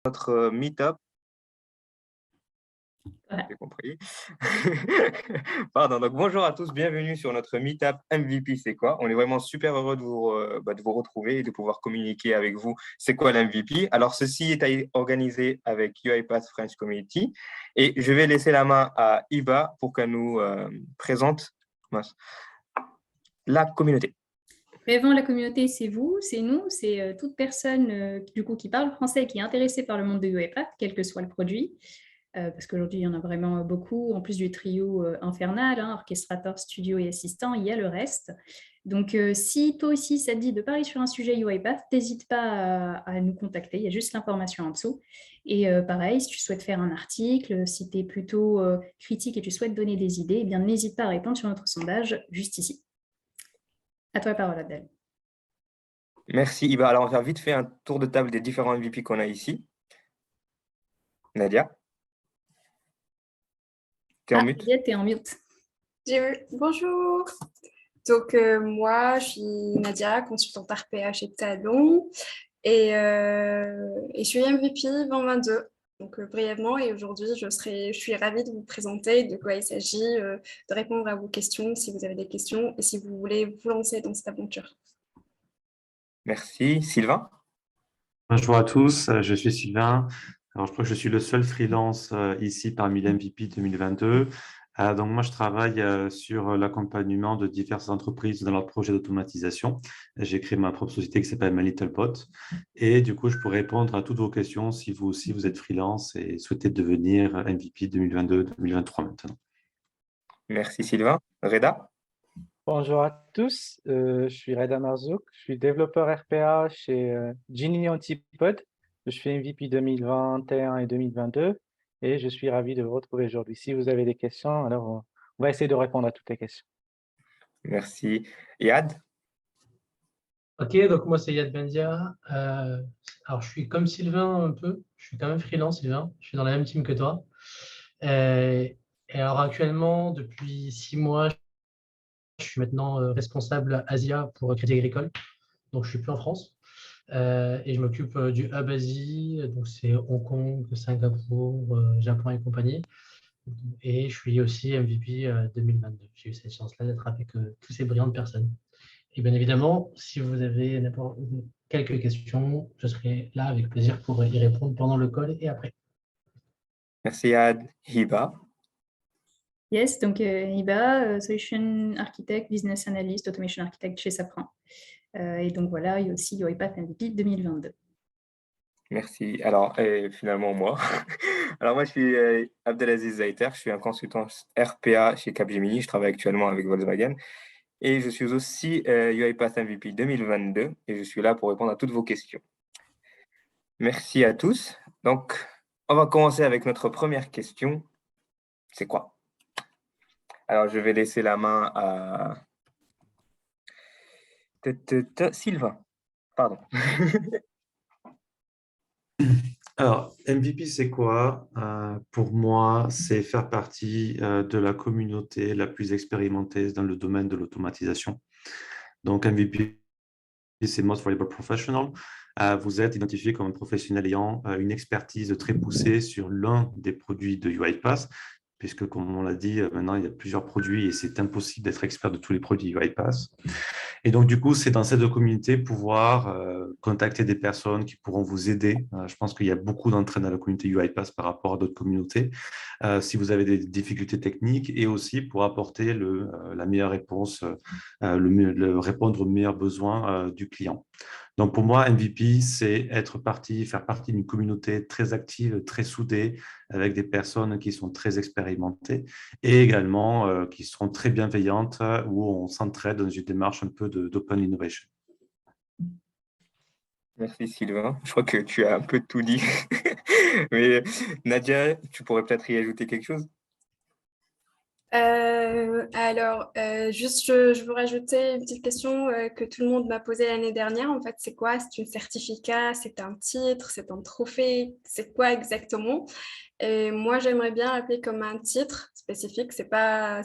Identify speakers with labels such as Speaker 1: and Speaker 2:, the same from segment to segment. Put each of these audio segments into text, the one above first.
Speaker 1: Notre meet-up,
Speaker 2: Ouais.
Speaker 1: j'ai compris. Pardon, donc bonjour à tous, bienvenue sur notre meet-up MVP, c'est quoi? On est vraiment super heureux de vous retrouver et de pouvoir communiquer avec vous. C'est quoi l'MVP? Alors, ceci est organisé avec UiPath French Community et je vais laisser la main à Iba pour qu'elle nous présente la communauté.
Speaker 2: Rêvant la communauté, c'est vous, c'est nous, c'est toute personne du coup qui parle français et qui est intéressée par le monde de UiPath, quel que soit le produit. Parce qu'aujourd'hui, il y en a vraiment beaucoup. En plus du trio infernal, hein, orchestrateur, studio et assistant, il y a le reste. Donc, si toi aussi, ça te dit de parler sur un sujet UiPath, n'hésite pas à nous contacter. Il y a juste l'information en dessous. Et pareil, si tu souhaites faire un article, si tu es plutôt critique et tu souhaites donner des idées, eh bien, n'hésite pas à répondre sur notre sondage juste ici. À toi la parole, Abdel.
Speaker 1: Merci Iba. Alors, on va faire vite fait un tour de table des différents MVP qu'on a ici. Nadia, tu es en
Speaker 2: Ah,
Speaker 1: mute?
Speaker 2: Nadia, t'es en mute.
Speaker 3: Bonjour. Donc, moi, je suis Nadia, consultante RPA chez Talon et je suis MVP 2022. Donc, brièvement, et aujourd'hui, je suis ravie de vous présenter de quoi il s'agit, de répondre à vos questions si vous avez des questions et si vous voulez vous lancer dans cette aventure.
Speaker 1: Merci. Sylvain?
Speaker 4: Bonjour à tous, je suis Sylvain. Alors, je crois que je suis le seul freelance ici parmi les MVP 2022. Donc, moi, je travaille sur l'accompagnement de diverses entreprises dans leurs projets d'automatisation. J'ai créé ma propre société qui s'appelle My Little Bot. Et du coup, je pourrais répondre à toutes vos questions si vous aussi vous êtes freelance et souhaitez devenir MVP 2022-2023 maintenant.
Speaker 1: Merci Sylvain. Reda?
Speaker 5: Bonjour à tous, je suis Reda Marzouk, je suis développeur RPA chez Genie Antipode. Je suis MVP 2021 et 2022 et je suis ravi de vous retrouver aujourd'hui. Si vous avez des questions, alors on va essayer de répondre à toutes les questions.
Speaker 1: Merci. Yad?
Speaker 6: Ok, donc moi c'est Yad Bendia. Alors je suis comme Sylvain un peu, je suis quand même freelance Sylvain, je suis dans la même team que toi. Et alors actuellement, depuis 6 mois, je suis maintenant responsable Asia pour Crédit Agricole, donc je suis plus en France. Et je m'occupe du Hub Asie, donc c'est Hong Kong, Singapour, Japon et compagnie. Et je suis aussi MVP 2022. J'ai eu cette chance-là d'être avec toutes ces brillantes personnes. Et bien évidemment, si vous avez quelques questions, je serai là avec plaisir pour y répondre pendant le call et après.
Speaker 1: Merci Yad. Hiba?
Speaker 2: Yes, donc Iba, Solution Architect, Business Analyst, Automation Architect chez Safran. Et donc voilà, il y a aussi UiPath MVP 2022.
Speaker 1: Merci. Alors, finalement, moi. Alors, moi, je suis Abdelaziz Zaiter. Je suis un consultant RPA chez Capgemini. Je travaille actuellement avec Volkswagen. Et je suis aussi UiPath MVP 2022. Et je suis là pour répondre à toutes vos questions. Merci à tous. Donc, on va commencer avec notre première question. C'est quoi? Alors, je vais laisser la main à Sylvain. Pardon.
Speaker 4: Alors, MVP, c'est quoi? Pour moi, c'est faire partie de la communauté la plus expérimentée dans le domaine de l'automatisation. Donc, MVP, c'est Most Valuable Professional. Vous êtes identifié comme un professionnel ayant une expertise très poussée sur l'un des produits de UiPath, puisque, comme on l'a dit, maintenant, il y a plusieurs produits et c'est impossible d'être expert de tous les produits UiPath. Et donc, du coup, c'est dans cette communauté pouvoir contacter des personnes qui pourront vous aider. Je pense qu'il y a beaucoup d'entraide dans la communauté UiPath par rapport à d'autres communautés. Si vous avez des difficultés techniques et aussi pour apporter la meilleure réponse, répondre aux meilleurs besoins du client. Donc, pour moi, MVP, c'est faire partie d'une communauté très active, très soudée, avec des personnes qui sont très expérimentées et également qui seront très bienveillantes, où on s'entraide dans une démarche un peu d'open innovation.
Speaker 1: Merci Sylvain. Je crois que tu as un peu tout dit. Mais Nadia, tu pourrais peut-être y ajouter quelque chose?
Speaker 3: Juste, je veux rajouter une petite question que tout le monde m'a posée l'année dernière. En fait, c'est quoi? C'est un certificat? C'est un titre? C'est un trophée? C'est quoi exactement? Et moi, j'aimerais bien l'appeler comme un titre spécifique. C'est pas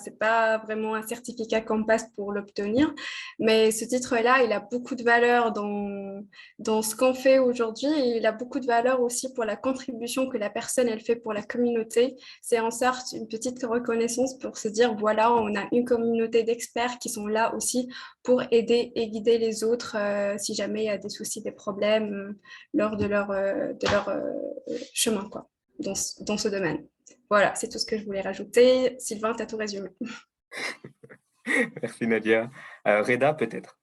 Speaker 3: vraiment un certificat qu'on passe pour l'obtenir, mais ce titre-là, il a beaucoup de valeur dans ce qu'on fait aujourd'hui et il a beaucoup de valeur aussi pour la contribution que la personne, elle fait pour la communauté. C'est en sorte une petite reconnaissance pour se dire, voilà, on a une communauté d'experts qui sont là aussi pour aider et guider les autres si jamais il y a des soucis, des problèmes lors de leur chemin, quoi, dans ce domaine. Voilà, c'est tout ce que je voulais rajouter. Sylvain, tu as tout résumé.
Speaker 1: Merci Nadia. Reda, peut-être.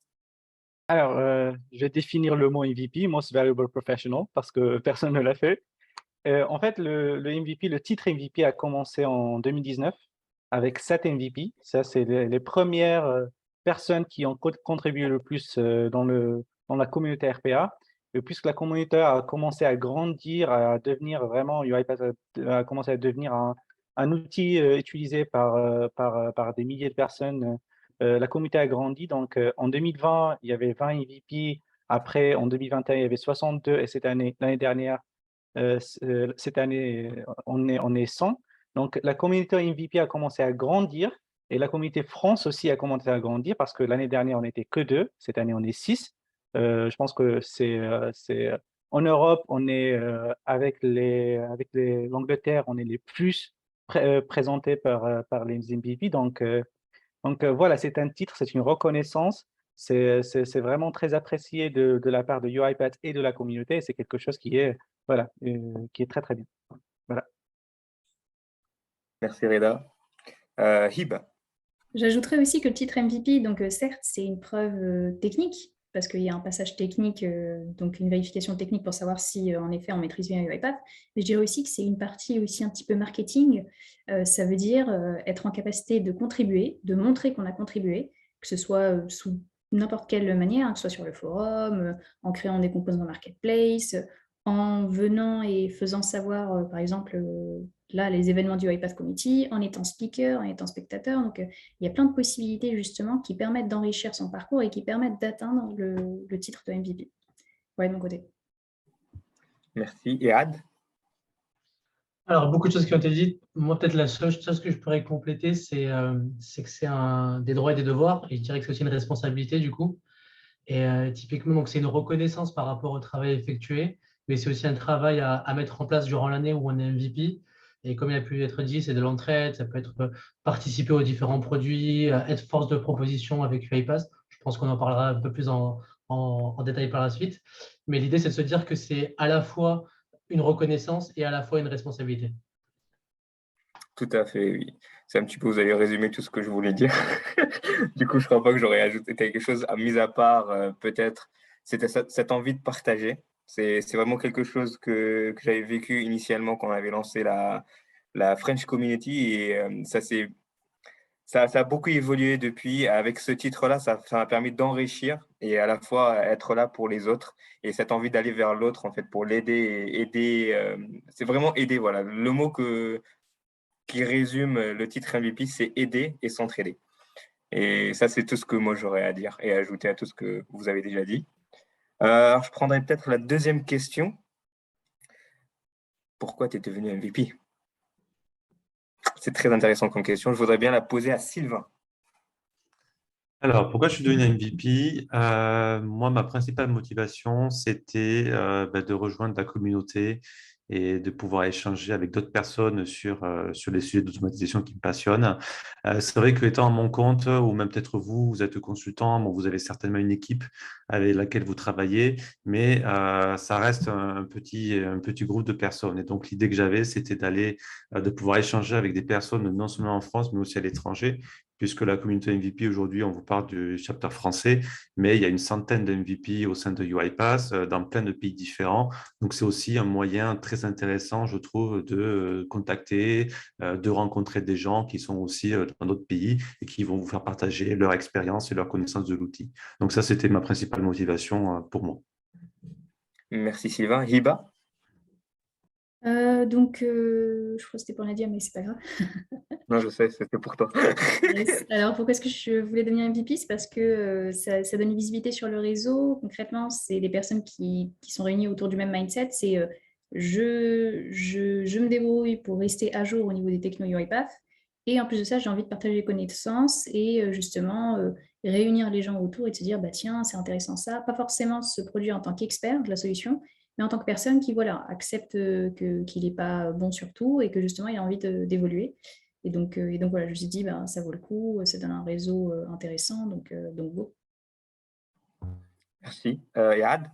Speaker 5: Alors, je vais définir le mot MVP, Most Valuable Professional, parce que personne ne l'a fait. En fait, le MVP, le titre MVP a commencé en 2019 avec 7 MVP. Ça, c'est les premières personnes qui ont contribué le plus dans la communauté RPA. Et puisque la communauté a commencé à grandir, à devenir vraiment, UiPath a commencé à devenir un outil utilisé par des milliers de personnes, la communauté a grandi. Donc, en 2020, il y avait 20 MVP. Après, en 2021, il y avait 62. Et l'année dernière, cette année, on est 100. Donc, la communauté MVP a commencé à grandir et la communauté France aussi a commencé à grandir parce que l'année dernière, on n'était que 2. Cette année, on est 6. Je pense que en Europe, on est avec l'Angleterre, on est les plus présentés par les MVP. Donc, voilà, c'est un titre, c'est une reconnaissance. C'est vraiment très apprécié de la part de UiPath et de la communauté. C'est quelque chose qui est, voilà, qui est très, très bien. Voilà.
Speaker 1: Merci Reda. Hiba.
Speaker 2: J'ajouterais aussi que le titre MVP, donc certes, c'est une preuve technique, parce qu'il y a un passage technique, donc une vérification technique pour savoir si, en effet, on maîtrise bien UiPath. Mais je dirais aussi que c'est une partie aussi un petit peu marketing. Ça veut dire être en capacité de contribuer, de montrer qu'on a contribué, que ce soit sous n'importe quelle manière, que ce soit sur le forum, en créant des composants marketplace, en venant et faisant savoir, par exemple, là, les événements du UiPath Committee, en étant speaker, en étant spectateur. Donc, il y a plein de possibilités justement qui permettent d'enrichir son parcours et qui permettent d'atteindre le titre de MVP. Ouais, de mon côté.
Speaker 1: Merci. Et Ad.
Speaker 6: Alors, beaucoup de choses qui ont été dites. Moi, peut-être la seule chose que je pourrais compléter, c'est que c'est des droits et des devoirs. Et je dirais que c'est aussi une responsabilité, du coup. Et typiquement, donc, c'est une reconnaissance par rapport au travail effectué, mais c'est aussi un travail à mettre en place durant l'année où on est MVP. Et comme il a pu être dit, c'est de l'entraide, ça peut être participer aux différents produits, être force de proposition avec UiPath. Je pense qu'on en parlera un peu plus en détail par la suite. Mais l'idée, c'est de se dire que c'est à la fois une reconnaissance et à la fois une responsabilité.
Speaker 1: Tout à fait, oui. C'est un petit peu, vous avez résumé tout ce que je voulais dire. Du coup, je ne crois pas que j'aurais ajouté quelque chose, mis à part peut-être c'était cette envie de partager. C'est vraiment quelque chose que j'avais vécu initialement quand on avait lancé la French Community et ça a beaucoup évolué depuis. Avec ce titre-là, ça m'a permis d'enrichir et à la fois être là pour les autres et cette envie d'aller vers l'autre en fait pour l'aider et aider. C'est vraiment aider, voilà. Le mot qui résume le titre MVP, c'est aider et s'entraider. Et ça, c'est tout ce que moi j'aurais à dire et à ajouter à tout ce que vous avez déjà dit. Alors, je prendrais peut-être la deuxième question. Pourquoi tu es devenu MVP? C'est très intéressant comme question. Je voudrais bien la poser à Sylvain.
Speaker 4: Alors, pourquoi je suis devenu MVP? Moi, ma principale motivation, c'était de rejoindre la communauté et de pouvoir échanger avec d'autres personnes sur les sujets d'automatisation qui me passionnent. C'est vrai que étant à mon compte, ou même peut-être vous, vous êtes consultant, bon, vous avez certainement une équipe avec laquelle vous travaillez, mais ça reste un petit groupe de personnes. Et donc, l'idée que j'avais, c'était de pouvoir échanger avec des personnes non seulement en France, mais aussi à l'étranger, puisque la communauté MVP, aujourd'hui, on vous parle du chapter français, mais il y a une centaine de MVP au sein de UiPath dans plein de pays différents. Donc, c'est aussi un moyen très intéressant, je trouve, de contacter, de rencontrer des gens qui sont aussi dans d'autres pays et qui vont vous faire partager leur expérience et leur connaissance de l'outil. Donc, ça, c'était ma principale motivation pour moi.
Speaker 1: Merci Sylvain. Hiba?
Speaker 2: Je crois que c'était pour Nadia, mais c'est pas grave.
Speaker 1: Non, je sais, c'était pour toi.
Speaker 2: Yes. Alors, pourquoi est-ce que je voulais devenir MVP? C'est parce que ça donne une visibilité sur le réseau. Concrètement, c'est des personnes qui sont réunies autour du même mindset. C'est je me débrouille pour rester à jour au niveau des techno UiPath. Et en plus de ça, j'ai envie de partager les connaissances et justement réunir les gens autour et de se dire, bah, tiens, c'est intéressant ça. Pas forcément se produire en tant qu'expert de la solution, mais en tant que personne qui voilà, accepte qu'il n'est pas bon sur tout et que justement, il a envie d'évoluer. Et donc voilà, je me suis dit, bah, ça vaut le coup, ça donne un réseau intéressant, donc go.
Speaker 1: Merci. Yad?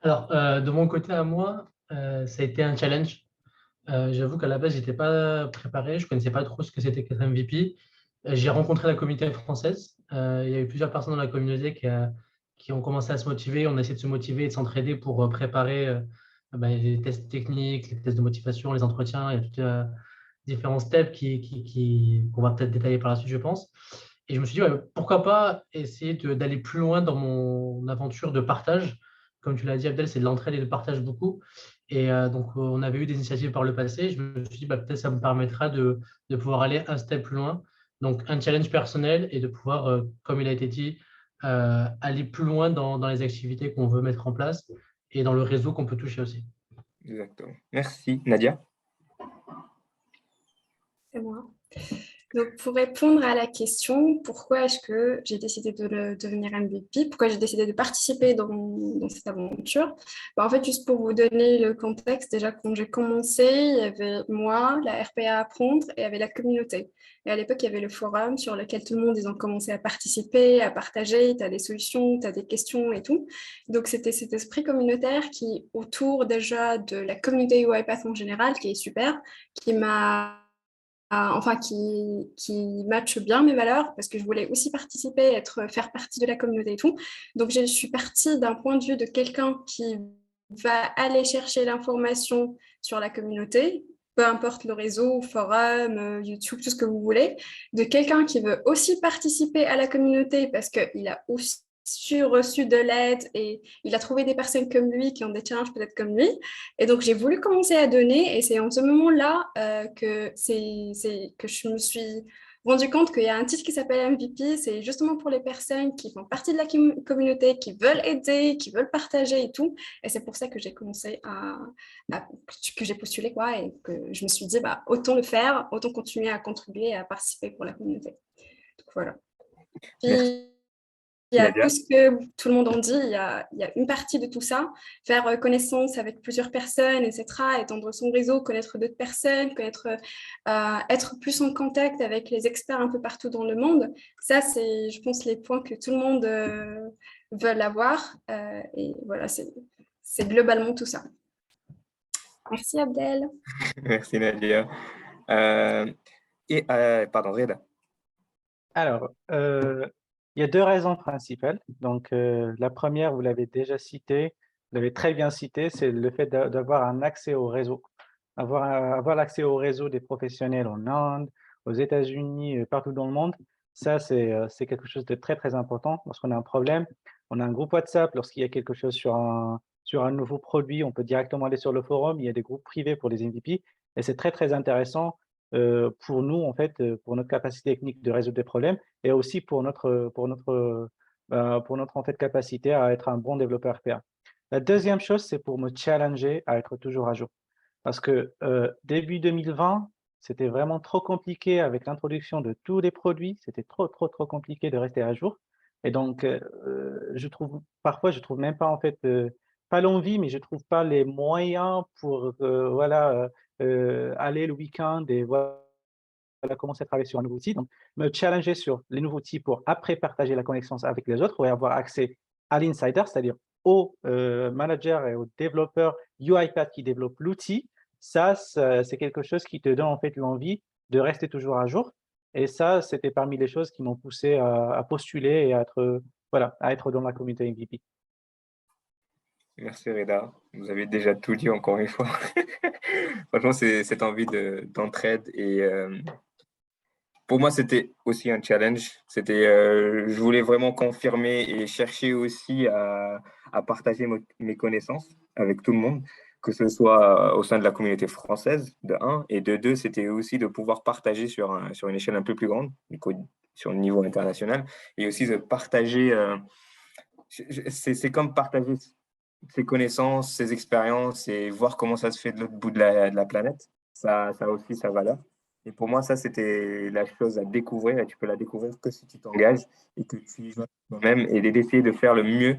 Speaker 6: Alors, de mon côté à moi, ça a été un challenge. J'avoue qu'à la base, je n'étais pas préparé, je ne connaissais pas trop ce que c'était qu'être MVP. J'ai rencontré la communauté française. Il y a eu plusieurs personnes dans la communauté qui ont commencé à se motiver. On a essayé de se motiver et de s'entraider pour préparer les tests techniques, les tests de motivation, les entretiens. Il y a tout, différents steps qu'on va peut-être détailler par la suite, je pense. Et je me suis dit, ouais, pourquoi pas essayer d'aller plus loin dans mon aventure de partage. Comme tu l'as dit, Abdel, c'est de l'entraide et de partage beaucoup. Et donc, on avait eu des initiatives par le passé. Je me suis dit, bah, peut-être ça me permettra de pouvoir aller un step plus loin. Donc, un challenge personnel et de pouvoir, comme il a été dit, aller plus loin dans les activités qu'on veut mettre en place et dans le réseau qu'on peut toucher aussi.
Speaker 1: Exactement. Merci. Nadia?
Speaker 3: C'est moi. Donc, pour répondre à la question, pourquoi est-ce que j'ai décidé de devenir MVP, pourquoi j'ai décidé de participer dans cette aventure, en fait, juste pour vous donner le contexte, déjà quand j'ai commencé, il y avait moi, la RPA à apprendre, et il y avait la communauté. Et à l'époque, il y avait le forum sur lequel tout le monde, ils ont commencé à participer, à partager, tu as des solutions, tu as des questions et tout. Donc, c'était cet esprit communautaire qui, autour déjà de la communauté UiPath en général, qui est super, qui m'a qui matche bien mes valeurs parce que je voulais aussi participer, faire partie de la communauté et tout. Donc, je suis partie d'un point de vue de quelqu'un qui va aller chercher l'information sur la communauté, peu importe le réseau, forum, YouTube, tout ce que vous voulez, de quelqu'un qui veut aussi participer à la communauté parce qu'il a aussi reçu de l'aide et il a trouvé des personnes comme lui qui ont des challenges peut-être comme lui. Et donc, j'ai voulu commencer à donner et c'est en ce moment-là que je me suis rendu compte qu'il y a un titre qui s'appelle MVP. C'est justement pour les personnes qui font partie de la communauté, qui veulent aider, qui veulent partager et tout. Et c'est pour ça que j'ai commencé que j'ai postulé quoi et que je me suis dit, bah, autant le faire, autant continuer à contribuer et à participer pour la communauté. Donc, voilà.
Speaker 1: Merci.
Speaker 3: Il y a
Speaker 1: Nadia?
Speaker 3: tout ce que tout le monde en dit, il y a une partie de tout ça, faire connaissance avec plusieurs personnes, etc., étendre son réseau, connaître d'autres personnes, être plus en contact avec les experts un peu partout dans le monde. Ça, c'est, je pense, les points que tout le monde veut avoir. Et voilà, c'est globalement tout ça. Merci Abdel.
Speaker 1: Merci Nadia. Pardon, Reda.
Speaker 5: Alors, il y a deux raisons principales. Donc, la première, vous l'avez déjà citée, vous l'avez très bien citée, c'est le fait d'avoir un accès au réseau. Avoir l'accès au réseau des professionnels en Inde, aux États-Unis, partout dans le monde, ça, c'est quelque chose de très, très important. Lorsqu'on a un problème, on a un groupe WhatsApp. Lorsqu'il y a quelque chose sur un nouveau produit, on peut directement aller sur le forum. Il y a des groupes privés pour les MVP. Et c'est très, très intéressant pour nous, en fait, pour notre capacité technique de résoudre des problèmes et aussi pour notre en fait, capacité à être un bon développeur RPA. La deuxième chose, c'est pour me challenger à être toujours à jour. Parce que début 2020, c'était vraiment trop compliqué avec l'introduction de tous les produits. C'était trop compliqué de rester à jour. Et donc, parfois, je trouve même pas, en fait, pas l'envie, mais je trouve pas les moyens pour aller le week-end et voilà, commencer à travailler sur un nouveau outil. Donc, me challenger sur les nouveaux outils pour après partager la connaissance avec les autres et avoir accès à l'insider, c'est-à-dire aux managers et aux développeurs UiPath qui développent l'outil. Ça, c'est quelque chose qui te donne en fait l'envie de rester toujours à jour. Et ça, c'était parmi les choses qui m'ont poussé à postuler et à être dans la communauté MVP.
Speaker 1: Merci Reda. Vous avez déjà tout dit encore une fois. Franchement, c'est cette envie d'entraide et pour moi, c'était aussi un challenge. Je voulais vraiment confirmer et chercher aussi à partager mes connaissances avec tout le monde, que ce soit au sein de la communauté française, de un, et de deux, c'était aussi de pouvoir partager sur une échelle un peu plus grande, sur le niveau international, et aussi de partager. C'est comme partager ses connaissances, ses expériences et voir comment ça se fait de l'autre bout de la planète. Ça a aussi sa valeur. Et pour moi, ça, c'était la chose à découvrir. Et tu peux la découvrir que si tu t'engages et que tu y vas toi-même et d'essayer de faire le mieux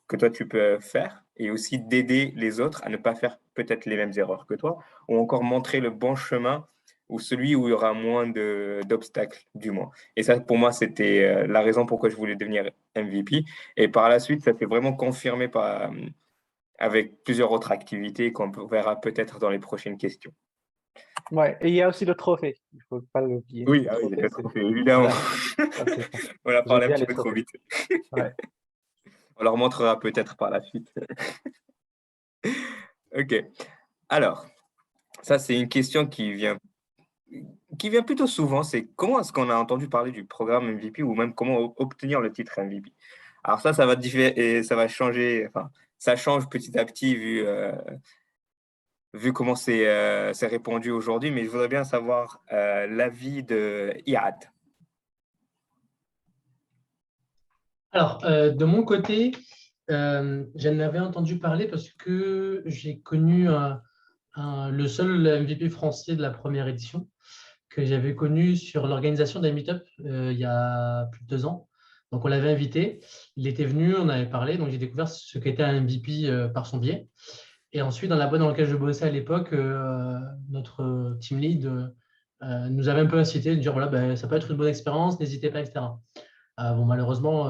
Speaker 1: que toi, tu peux faire. Et aussi d'aider les autres à ne pas faire peut-être les mêmes erreurs que toi. Ou encore montrer le bon chemin ou celui où il y aura moins d'obstacles, du moins. Et ça, pour moi, c'était la raison pourquoi je voulais devenir MVP. Et par la suite, ça s'est vraiment confirmé avec plusieurs autres activités qu'on verra peut-être dans les prochaines questions.
Speaker 5: Ouais, et il y a aussi le trophée. Il ne faut pas l'oublier.
Speaker 1: Oui,
Speaker 5: Le
Speaker 1: le
Speaker 5: trophée,
Speaker 1: trophée, évidemment.
Speaker 5: voilà, c'est ça.
Speaker 1: On a
Speaker 5: J'aime
Speaker 1: parlé un
Speaker 5: bien
Speaker 1: petit
Speaker 5: les
Speaker 1: peu trop
Speaker 5: trophées.
Speaker 1: vite.
Speaker 5: Ouais.
Speaker 1: On leur montrera peut-être par la suite. Ok. Alors, ça, c'est une question qui vient plutôt souvent. C'est comment est-ce qu'on a entendu parler du programme MVP ou même comment obtenir le titre MVP? Alors ça va et ça va changer. Enfin, ça change petit à petit vu comment c'est répandu aujourd'hui. Mais je voudrais bien savoir l'avis de Iad.
Speaker 6: Alors, de mon côté, j'en avais entendu parler parce que j'ai connu le seul MVP français de la première édition que j'avais connu sur l'organisation d'un meet-up il y a plus de 2 ans. Donc, on l'avait invité, il était venu, on avait parlé, donc j'ai découvert ce qu'était un MVP par son biais. Et ensuite, dans la boîte dans laquelle je bossais à l'époque, notre team lead nous avait un peu incité de dire voilà, ben, ça peut être une bonne expérience, n'hésitez pas, etc. Bon, malheureusement,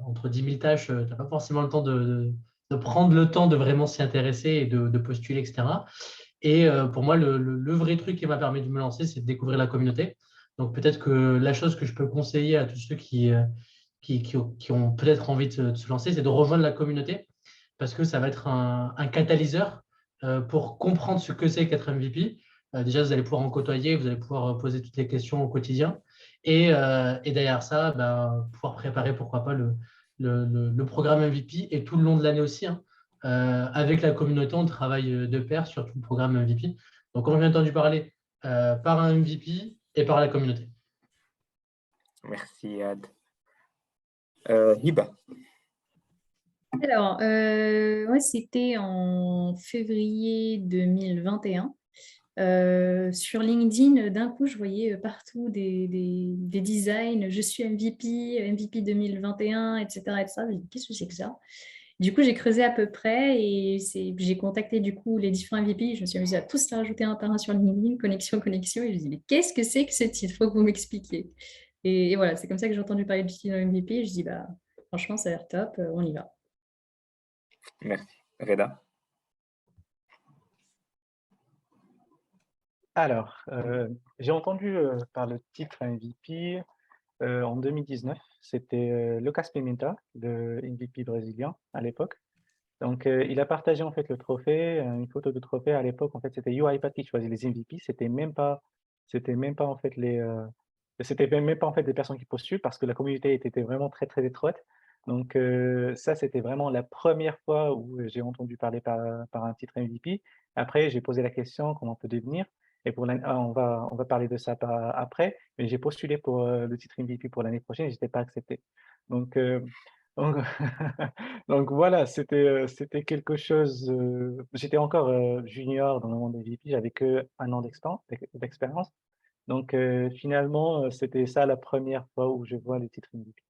Speaker 6: entre 10 000 tâches, tu n'as pas forcément le temps de prendre le temps de vraiment s'y intéresser et de postuler, etc. Et pour moi, le vrai truc qui m'a permis de me lancer, c'est de découvrir la communauté. Donc peut-être que la chose que je peux conseiller à tous ceux qui ont peut-être envie de se lancer, c'est de rejoindre la communauté parce que ça va être un catalyseur pour comprendre ce que c'est qu'être MVP. Déjà, vous allez pouvoir en côtoyer, vous allez pouvoir poser toutes les questions au quotidien. Et derrière ça, ben, pouvoir préparer, pourquoi pas, le programme MVP et tout le long de l'année aussi. Hein. Avec la communauté, on travaille de pair sur tout le programme MVP. Donc, on a entendu parler par un MVP et par la communauté.
Speaker 1: Merci, Iad. Hiba.
Speaker 2: Alors, ouais, c'était en février 2021. Sur LinkedIn, d'un coup, je voyais partout des designs. Je suis MVP 2021, etc. etc. Je me dis, qu'est-ce que c'est que ça? Du coup, j'ai creusé à peu près et j'ai contacté du coup les différents MVP. Je me suis amusée à tous les rajouter un par un sur LinkedIn, connexion. Et je me dis, mais qu'est-ce que c'est que ce titre? Il faut que vous m'expliquiez. Et voilà, c'est comme ça que j'ai entendu parler du titre MVP. Je dis, bah, franchement, ça a l'air top, on y va.
Speaker 1: Merci. Reda.
Speaker 5: Alors, j'ai entendu par le titre MVP en 2019. C'était Lucas Pimenta, le MVP brésilien à l'époque. Donc, il a partagé en fait le trophée, une photo de trophée. À l'époque, en fait, c'était UiPath qui choisit les MVP. C'était même pas en fait c'était même pas en fait des personnes qui postulent parce que la communauté était vraiment très très étroite. Donc, ça, c'était vraiment la première fois où j'ai entendu parler par un titre MVP. Après, j'ai posé la question comment on peut devenir. Et on va parler de ça après. Mais j'ai postulé pour le titre MVP pour l'année prochaine. Et j'étais pas accepté. Donc, donc, donc voilà, c'était quelque chose. J'étais encore junior dans le monde des VP, j'avais que 1 an d'expérience. Donc finalement, c'était ça la première fois où je vois le titre MVP.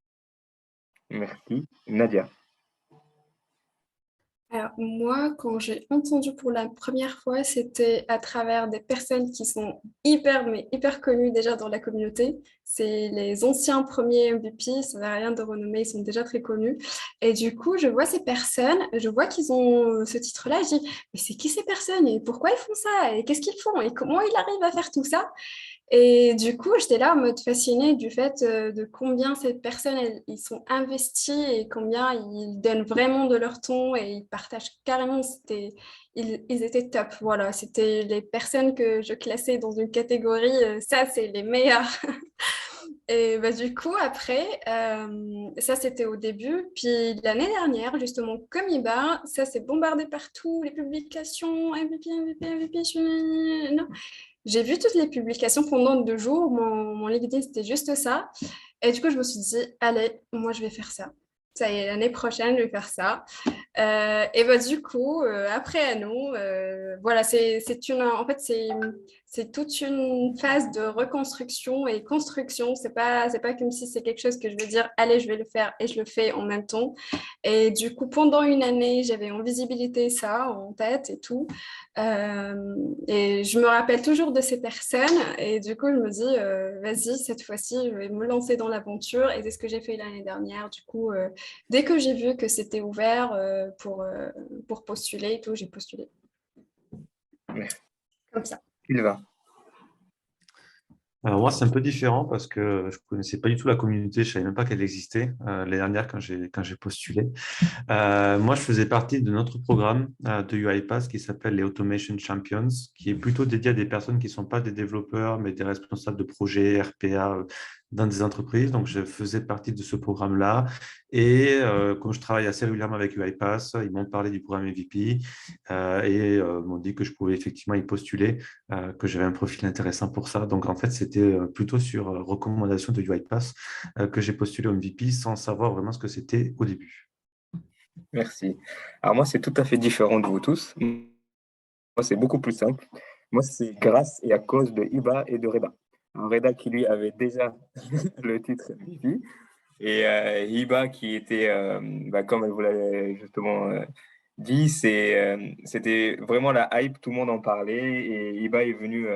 Speaker 1: Merci. Nadia.
Speaker 3: Alors, moi, quand j'ai entendu pour la première fois, c'était à travers des personnes qui sont mais hyper connues déjà dans la communauté. C'est les anciens premiers MVP, ça n'a rien de renommé, ils sont déjà très connus. Et du coup, je vois ces personnes, je vois qu'ils ont ce titre-là, je dis, mais c'est qui ces personnes et pourquoi ils font ça et qu'est-ce qu'ils font et comment ils arrivent à faire tout ça? Et du coup, j'étais là en mode fascinée du fait de combien ces personnes, ils sont investis et combien ils donnent vraiment de leur temps et ils partagent carrément. Ils étaient top. Voilà, c'était les personnes que je classais dans une catégorie, ça, c'est les meilleurs. Et bah, du coup, après, ça, c'était au début. Puis l'année dernière, justement, comme Iba, ça s'est bombardé partout, les publications, MVP, MVP, MVP, non. J'ai vu toutes les publications pendant 2 jours. Mon LinkedIn, c'était juste ça. Et du coup, je me suis dit, allez, moi, je vais faire ça. Ça y est, l'année prochaine, je vais faire ça. Et bah, du coup, après Annou, voilà, en fait, c'est toute une phase de reconstruction et construction. C'est pas comme si c'est quelque chose que je veux dire, allez, je vais le faire et je le fais en même temps. Et du coup, pendant une année, j'avais en visibilité ça en tête et tout. Et je me rappelle toujours de ces personnes. Et du coup, je me dis, vas-y, cette fois-ci, je vais me lancer dans l'aventure. Et c'est ce que j'ai fait l'année dernière. Du coup, dès que j'ai vu que c'était ouvert pour postuler et tout, j'ai postulé.
Speaker 1: Merci.
Speaker 3: Comme ça.
Speaker 1: Sylvain.
Speaker 4: Alors moi, c'est un peu différent parce que je ne connaissais pas du tout la communauté, je ne savais même pas qu'elle existait l'année dernière quand j'ai postulé. Moi, je faisais partie de notre programme de UiPath qui s'appelle les Automation Champions, qui est plutôt dédié à des personnes qui ne sont pas des développeurs, mais des responsables de projets RPA dans des entreprises. Donc, je faisais partie de ce programme-là. Et comme je travaille assez régulièrement avec UiPath, ils m'ont parlé du programme MVP et m'ont dit que je pouvais effectivement y postuler, que j'avais un profil intéressant pour ça. Donc, en fait, c'était plutôt sur recommandation de UiPath que j'ai postulé au MVP sans savoir vraiment ce que c'était au début.
Speaker 1: Merci. Alors moi, c'est tout à fait différent de vous tous. Moi, c'est beaucoup plus simple. Moi, c'est grâce et à cause de Iba et de Reda. Alors, Reda qui, lui, avait déjà le titre MVP et Iba qui était, comme elle vous l'avait justement dit, c'était vraiment la hype, tout le monde en parlait et Iba est venu,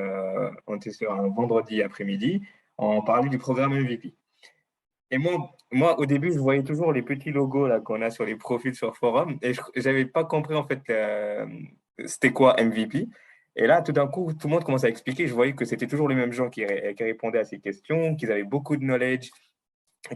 Speaker 1: on était sur un vendredi après-midi, on parlait du programme MVP. Et moi, au début, je voyais toujours les petits logos là qu'on a sur les profils sur forum et je n'avais pas compris en fait c'était quoi MVP. Et là, tout d'un coup, tout le monde commence à expliquer. Je voyais que c'était toujours les mêmes gens qui répondaient à ces questions, qu'ils avaient beaucoup de knowledge,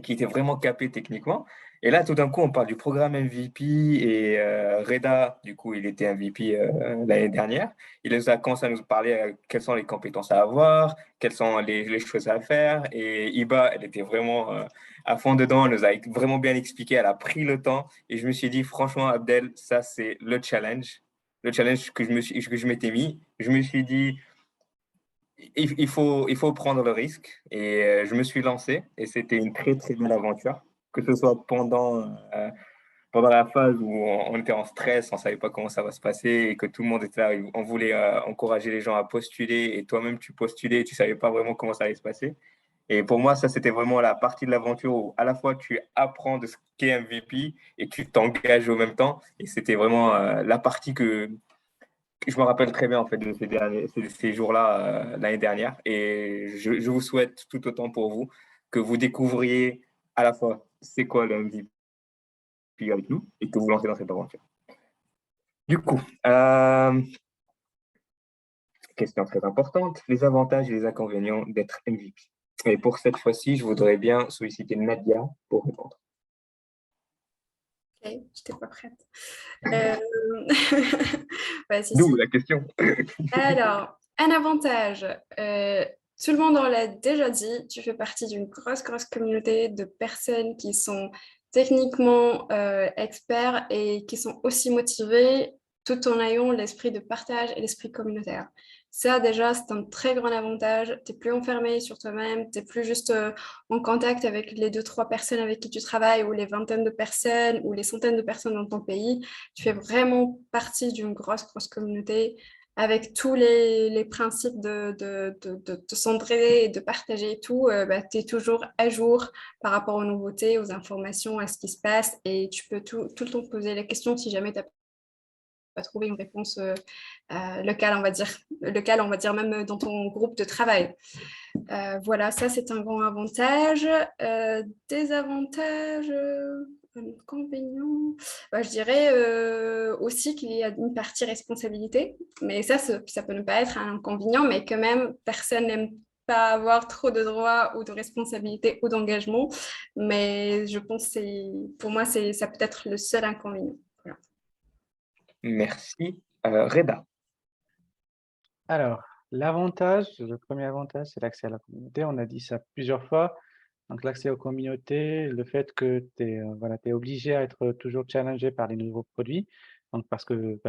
Speaker 1: qui étaient vraiment capés techniquement. Et là, tout d'un coup, on parle du programme MVP et Reda, du coup, il était MVP l'année dernière. Il nous a commencé à nous parler quelles sont les compétences à avoir, quelles sont les choses à faire. Et Iba, elle était vraiment à fond dedans, elle nous a vraiment bien expliqué, elle a pris le temps. Et je me suis dit, franchement, Abdel, ça, c'est le challenge. Le challenge que je m'étais mis. Je me suis dit, il faut prendre le risque. Et je me suis lancé et c'était une très, très belle aventure. Que ce soit pendant la phase où on était en stress, on ne savait pas comment ça va se passer et que tout le monde était là, on voulait encourager les gens à postuler et toi-même tu postulais, tu ne savais pas vraiment comment ça allait se passer. Et pour moi, ça, c'était vraiment la partie de l'aventure où à la fois tu apprends de ce qu'est MVP et tu t'engages au même temps. Et c'était vraiment la partie que je me rappelle très bien en fait de ces jours-là l'année dernière et je vous souhaite tout autant pour vous que vous découvriez à la fois c'est quoi le MVP avec nous et que vous lancez dans cette aventure. Du coup, question très importante, les avantages et les inconvénients d'être MVP. Et pour cette fois-ci, je voudrais bien solliciter Nadia pour répondre.
Speaker 3: Ok, je n'étais pas prête. Ouais,
Speaker 1: D'où la question.
Speaker 3: Alors, un avantage, tout le monde en l'a déjà dit, tu fais partie d'une grosse communauté de personnes qui sont techniquement experts et qui sont aussi motivés tout en ayant l'esprit de partage et l'esprit communautaire. Ça, déjà, c'est un très grand avantage. Tu n'es plus enfermé sur toi-même, tu n'es plus juste en contact avec les 2-3 personnes avec qui tu travailles ou les vingtaines de personnes ou les centaines de personnes dans ton pays. Tu fais vraiment partie d'une grosse communauté avec tous les principes de s'entraider et de partager et tout, tu es toujours à jour par rapport aux nouveautés, aux informations, à ce qui se passe et tu peux tout le temps poser les questions si jamais tu n'as pas trouvé une réponse locale, on va dire même dans ton groupe de travail. Voilà, ça c'est un grand avantage. Désavantage, inconvénient, je dirais aussi qu'il y a une partie responsabilité, mais ça peut ne pas être un inconvénient, mais quand même, personne n'aime pas avoir trop de droits ou de responsabilités ou d'engagement, mais je pense que pour moi, ça peut être le seul inconvénient. Voilà.
Speaker 1: Merci. Reda.
Speaker 5: Alors, le premier avantage, c'est l'accès à la communauté. On a dit ça plusieurs fois. Donc, l'accès aux communautés, le fait que tu es, voilà, t'es obligé à être toujours challengé par les nouveaux produits. Donc, parce que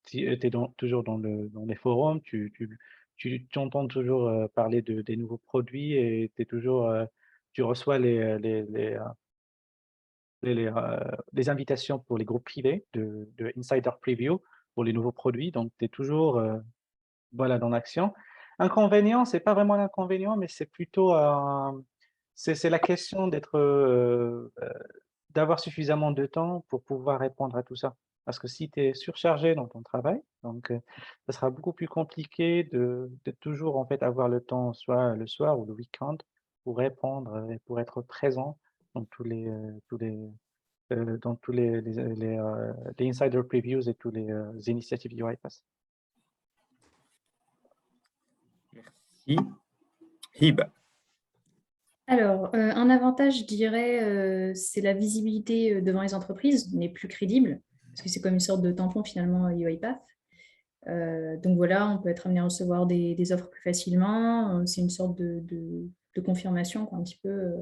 Speaker 5: tu es toujours dans les forums, tu entends toujours parler des nouveaux produits et tu reçois les invitations pour les groupes privés de Insider Preview pour les nouveaux produits. Donc, tu es toujours voilà, dans l'action. Inconvénient, c'est pas vraiment l'inconvénient, mais c'est plutôt c'est la question d'avoir suffisamment de temps pour pouvoir répondre à tout ça. Parce que si tu es surchargé dans ton travail, donc ça sera beaucoup plus compliqué de toujours en fait avoir le temps, soit le soir ou le week-end, pour répondre et pour être présent dans dans tous les insider previews et tous les initiatives UiPath.
Speaker 1: Merci. Hiba.
Speaker 2: Alors, un avantage, je dirais, c'est la visibilité devant les entreprises, n'est plus crédible, parce que c'est comme une sorte de tampon finalement UiPath. Donc voilà, on peut être amené à recevoir des offres plus facilement. C'est une sorte de confirmation quoi, un petit peu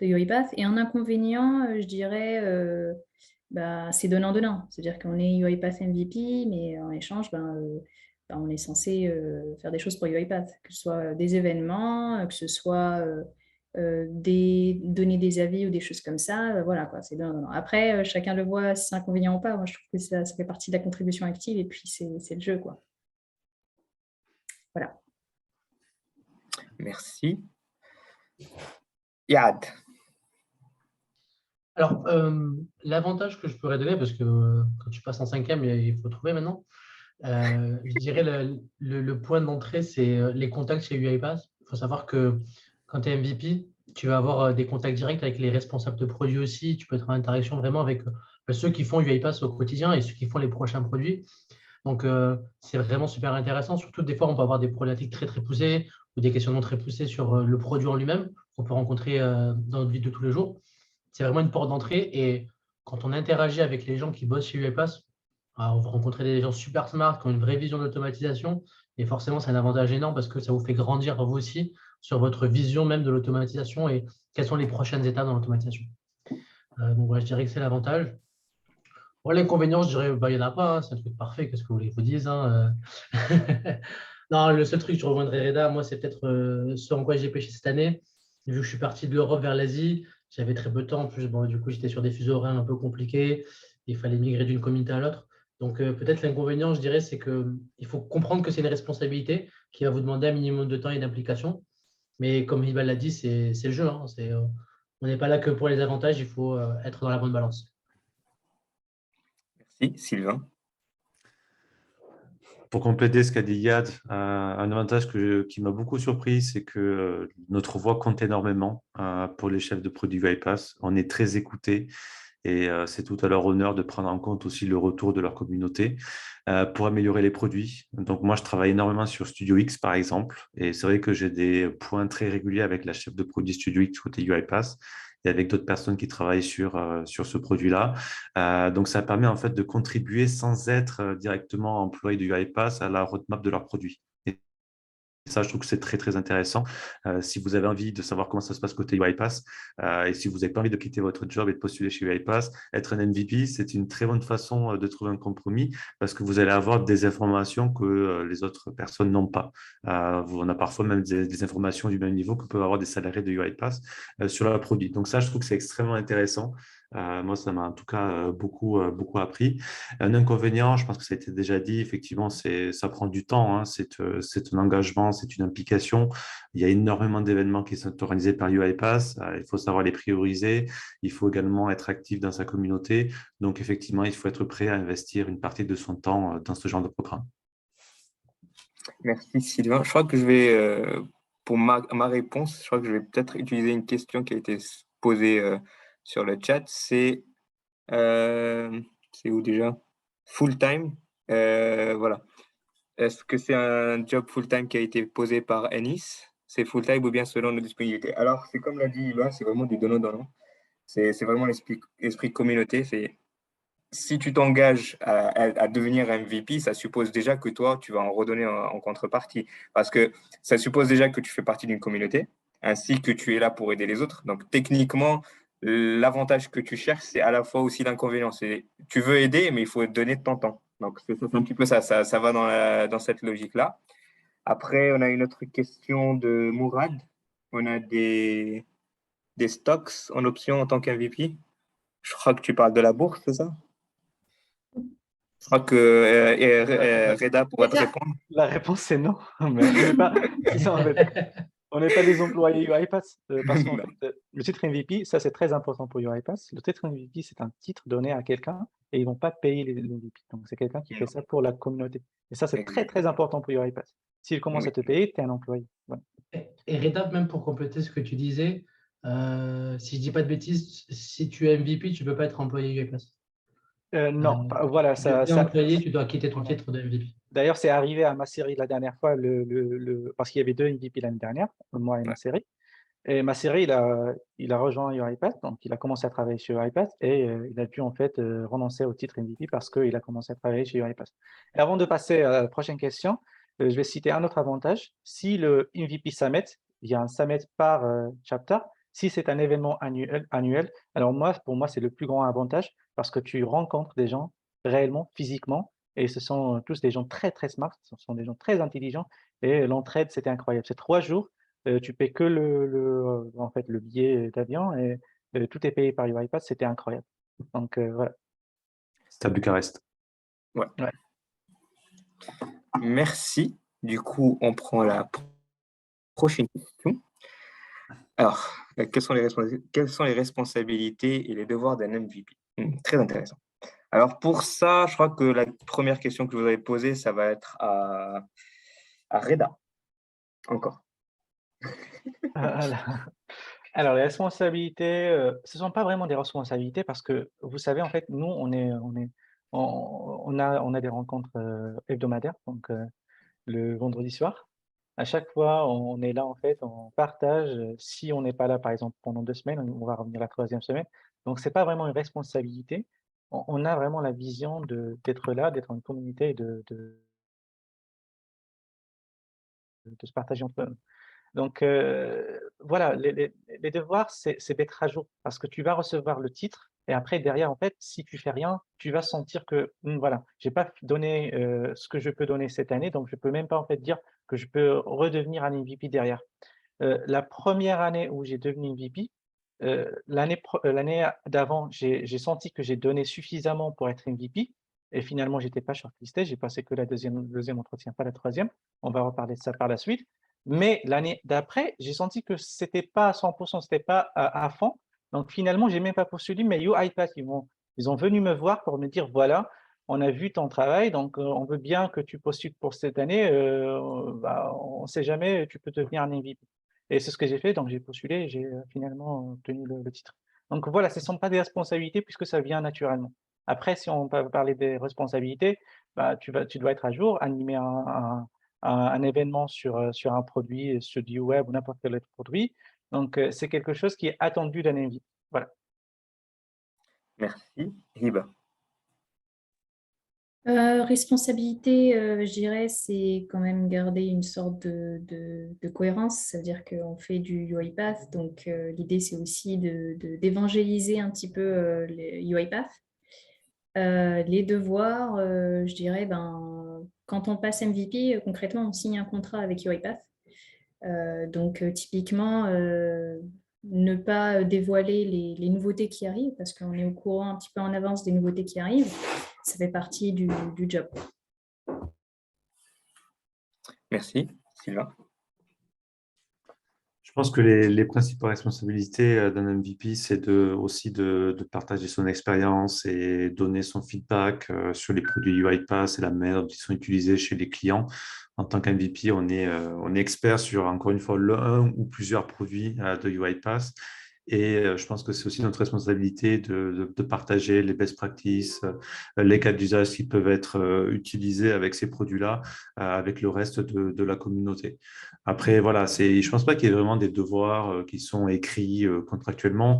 Speaker 2: de UiPath. Et un inconvénient, je dirais, c'est donnant-donnant. C'est-à-dire qu'on est UiPath MVP, mais en échange, on est censé faire des choses pour UiPath, que ce soit des événements, que ce soit donner des avis ou des choses comme ça. Voilà, quoi, c'est donnant-donnant. Après, chacun le voit si c'est inconvénient ou pas. Moi, je trouve que ça fait partie de la contribution active et puis c'est le jeu, quoi. Voilà.
Speaker 1: Merci. Yad.
Speaker 6: Alors, l'avantage que je pourrais donner, parce que quand tu passes en 5e, il faut trouver maintenant, je dirais le point d'entrée, c'est les contacts chez UiPath. Il faut savoir que quand tu es MVP, tu vas avoir des contacts directs avec les responsables de produits aussi. Tu peux être en interaction vraiment avec ceux qui font UiPath au quotidien et ceux qui font les prochains produits. Donc, c'est vraiment super intéressant. Surtout, des fois, on peut avoir des problématiques très, très poussées ou des questionnements très poussés sur le produit en lui-même qu'on peut rencontrer dans notre vie de tous les jours. C'est vraiment une porte d'entrée. Et quand on interagit avec les gens qui bossent chez UiPath, on va rencontrer des gens super smart qui ont une vraie vision d'automatisation. Et forcément, c'est un avantage énorme parce que ça vous fait grandir vous aussi sur votre vision même de l'automatisation et quelles sont les prochaines étapes dans l'automatisation. Donc, voilà, je dirais que c'est l'avantage. Bon, l'inconvénient, je dirais, il n'y en a pas, hein, c'est un truc parfait, qu'est-ce que vous voulez que je vous dise, hein. Non, le seul truc, je rejoindrai Reda, moi, c'est peut-être ce en quoi j'ai pêché cette année. Vu que je suis parti de l'Europe vers l'Asie, j'avais très peu de temps. En plus, bon, du coup, j'étais sur des fuseaux horaires un peu compliqués. Il fallait migrer d'une communauté à l'autre. Donc, peut-être l'inconvénient, je dirais, c'est qu'il faut comprendre que c'est une responsabilité qui va vous demander un minimum de temps et d'implication. Mais comme Hibal l'a dit, c'est le jeu, hein. On n'est pas là que pour les avantages, il faut être dans la bonne balance.
Speaker 1: Merci. Sylvain.
Speaker 4: Pour compléter ce qu'a dit Yad, un avantage qui m'a beaucoup surpris, c'est que notre voix compte énormément pour les chefs de produits UiPath. On est très écoutés et c'est tout à leur honneur de prendre en compte aussi le retour de leur communauté pour améliorer les produits. Donc moi, je travaille énormément sur Studio X, par exemple, et c'est vrai que j'ai des points très réguliers avec la chef de produit Studio X côté UiPath et avec d'autres personnes qui travaillent sur ce produit-là. Donc, ça permet en fait de contribuer sans être directement employé de UiPath à la roadmap de leurs produits. Et ça, je trouve que c'est très, très intéressant. Si vous avez envie de savoir comment ça se passe côté UiPath et si vous n'avez pas envie de quitter votre job et de postuler chez UiPath, être un MVP, c'est une très bonne façon de trouver un compromis parce que vous allez avoir des informations que les autres personnes n'ont pas. On a parfois même des informations du même niveau que peuvent avoir des salariés de UiPath sur leur produit. Donc ça, je trouve que c'est extrêmement intéressant. Moi, ça m'a en tout cas beaucoup appris. Un inconvénient, je pense que ça a été déjà dit, effectivement, ça prend du temps, hein, c'est un engagement, c'est une implication. Il y a énormément d'événements qui sont organisés par UiPath. Il faut savoir les prioriser. Il faut également être actif dans sa communauté. Donc, effectivement, il faut être prêt à investir une partie de son temps dans ce genre de programme.
Speaker 1: Merci Sylvain. Je crois que je vais, pour ma réponse, je crois que je vais peut-être utiliser une question qui a été posée sur le chat. C'est où déjà? Full-time. Voilà. Est-ce que c'est un job full-time qui a été posé par Ennis? C'est full-time ou bien selon nos disponibilités? Alors, c'est comme l'a dit Ivan, c'est vraiment du donnant-donnant. C'est vraiment l'esprit communauté. Si tu t'engages à devenir MVP, ça suppose déjà que toi, tu vas en redonner en contrepartie. Parce que ça suppose déjà que tu fais partie d'une communauté, ainsi que tu es là pour aider les autres. Donc, techniquement, l'avantage que tu cherches, c'est à la fois aussi l'inconvénient. Tu veux aider, mais il faut donner de ton temps. Donc, c'est un petit peu ça. Ça va dans cette logique-là. Après, on a une autre question de Mourad. On a des stocks en option en tant qu'MVP. Je crois que tu parles de la bourse, c'est ça? Je crois que Reda pourrait te répondre.
Speaker 5: La réponse est non, mais on n'est pas, c'est ça en fait. On n'est pas des employés UiPath parce qu'en fait, le titre MVP, ça c'est très important pour UiPath. Le titre MVP, c'est un titre donné à quelqu'un et ils vont pas payer les MVP. Donc c'est quelqu'un qui fait ça pour la communauté. Et ça c'est très très important pour UiPath. S'il commence à te payer, tu es un employé. Voilà.
Speaker 6: Et Reda, même pour compléter ce que tu disais, si je dis pas de bêtises, si tu es MVP, tu peux pas être employé UiPath.
Speaker 5: Non, voilà,
Speaker 6: Si tu es employé, tu dois quitter ton titre de MVP.
Speaker 5: D'ailleurs, c'est arrivé à ma série la dernière fois, parce qu'il y avait 2 MVP l'année dernière, moi et ma série. Et ma série, il a rejoint UiPath, donc il a commencé à travailler chez UiPath et il a pu en fait renoncer au titre MVP parce qu'il a commencé à travailler chez UiPath. Et avant de passer à la prochaine question, je vais citer un autre avantage. Si le MVP Summit, il y a un summit par chapter, si c'est un événement annuel, alors pour moi, c'est le plus grand avantage parce que tu rencontres des gens réellement, physiquement, et ce sont tous des gens très, très smart, ce sont des gens très intelligents, et l'entraide, c'était incroyable. C'est 3 jours, tu paies que en fait, le billet d'avion et tout est payé par UiPath, c'était incroyable. Donc voilà.
Speaker 4: C'est à Bucarest.
Speaker 1: Ouais.
Speaker 5: Ouais.
Speaker 1: Merci. Du coup, on prend la prochaine question. Alors, quelles sont les responsabilités et les devoirs d'un MVP? Très intéressant. Alors, pour ça, je crois que la première question que vous avez posée, ça va être à Reda. Encore.
Speaker 5: Alors, les responsabilités, ce ne sont pas vraiment des responsabilités parce que vous savez, en fait, nous, on a des rencontres hebdomadaires, donc le vendredi soir. À chaque fois, on est là, en fait, on partage. Si on n'est pas là, par exemple, pendant 2 semaines, on va revenir la troisième semaine. Donc, c'est pas vraiment une responsabilité. On a vraiment la vision d'être là, d'être en communauté et de se partager entre eux. Donc, voilà, les devoirs, c'est d'être à jour parce que tu vas recevoir le titre et après derrière, en fait, si tu fais rien, tu vas sentir que, voilà, j'ai pas donné, ce que je peux donner cette année, donc je peux même pas, en fait, dire que je peux redevenir un MVP derrière. La première année où j'ai devenu MVP, l'année d'avant, j'ai senti que j'ai donné suffisamment pour être MVP et finalement, j'étais pas shortlisté. J'ai passé que le deuxième entretien, pas la troisième. On va reparler de ça par la suite. Mais l'année d'après, j'ai senti que c'était pas à 100%, c'était pas à fond. Donc finalement, j'ai même pas postulé, mais UiPath, ils ont venu me voir pour me dire: «Voilà, on a vu ton travail, donc on veut bien que tu postules pour cette année, bah, on sait jamais, tu peux devenir un MVP». Et c'est ce que j'ai fait, donc j'ai postulé et j'ai, finalement obtenu le titre. Donc voilà, ce ne sont pas des responsabilités puisque ça vient naturellement. Après, si on peut parler des responsabilités, bah, tu dois être à jour, animer un événement sur un produit, sur du web ou n'importe quel autre produit. Donc c'est quelque chose qui est attendu d'un MVP. Voilà.
Speaker 1: Merci. Hiba.
Speaker 2: Responsabilité, je dirais, c'est quand même garder une sorte de cohérence. Ça veut dire qu'on fait du UiPath, donc l'idée, c'est aussi d'évangéliser un petit peu les UiPath. Les devoirs, je dirais, quand on passe MVP, concrètement, on signe un contrat avec UiPath. Donc, typiquement, ne pas dévoiler les nouveautés qui arrivent, parce qu'on est au courant un petit peu en avance des nouveautés qui arrivent. Ça fait partie du job.
Speaker 1: Merci. Sylvain.
Speaker 4: Je pense que les principales responsabilités d'un MVP, c'est aussi de partager son expérience et donner son feedback sur les produits UiPath et la manière dont ils sont utilisés chez les clients. En tant qu'MVP, on est expert sur, encore une fois, l'un ou plusieurs produits de UiPath. Et je pense que c'est aussi notre responsabilité de partager les best practices, les cas d'usage qui peuvent être utilisés avec ces produits-là, avec le reste de la communauté. Après, voilà, je ne pense pas qu'il y ait vraiment des devoirs qui sont écrits contractuellement.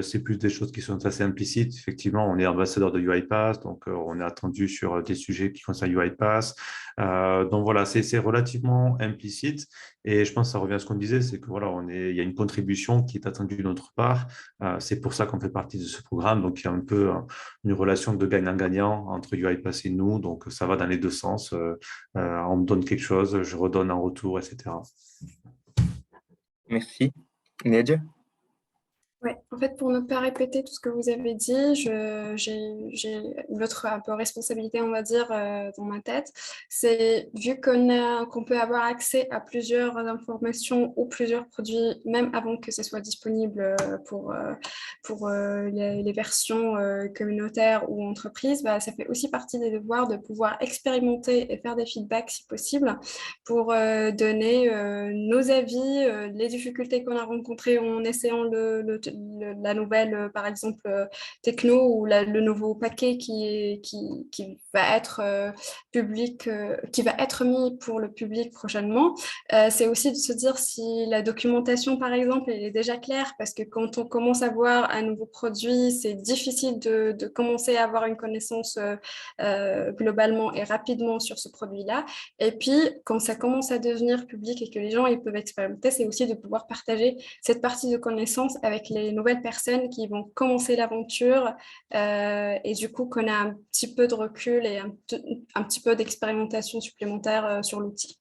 Speaker 4: C'est plus des choses qui sont assez implicites. Effectivement, on est ambassadeur de UiPath, donc on est attendu sur des sujets qui concernent UiPath. Donc voilà, c'est relativement implicite. Et je pense que ça revient à ce qu'on disait, c'est que voilà, il y a une contribution qui est attendue de notre part. C'est pour ça qu'on fait partie de ce programme. Donc il y a un peu une relation de gagnant-gagnant entre UiPath et nous. Donc ça va dans les deux sens. On me donne quelque chose, je redonne en retour, etc.
Speaker 1: Merci. Nedja.
Speaker 3: Ouais, en En fait, pour ne pas répéter tout ce que vous avez dit, j'ai une autre un peu responsabilité, on va dire, dans ma tête. C'est vu qu'on peut avoir accès à plusieurs informations ou plusieurs produits, même avant que ce soit disponible pour les versions communautaires ou entreprises, bah, ça fait aussi partie des devoirs de pouvoir expérimenter et faire des feedbacks si possible pour donner nos avis, les difficultés qu'on a rencontrées en essayant la nouvelle, par exemple, techno ou le nouveau paquet qui va être public, qui va être mis pour le public prochainement. C'est aussi de se dire si la documentation, par exemple, elle est déjà claire, parce que quand on commence à voir un nouveau produit, c'est difficile de commencer à avoir une connaissance globalement et rapidement sur ce produit-là. Et puis, quand ça commence à devenir public et que les gens ils peuvent expérimenter, c'est aussi de pouvoir partager cette partie de connaissances avec les nouvelles personnes qui vont commencer l'aventure et du coup qu'on a un petit peu de recul et un petit peu d'expérimentation supplémentaire sur l'outil.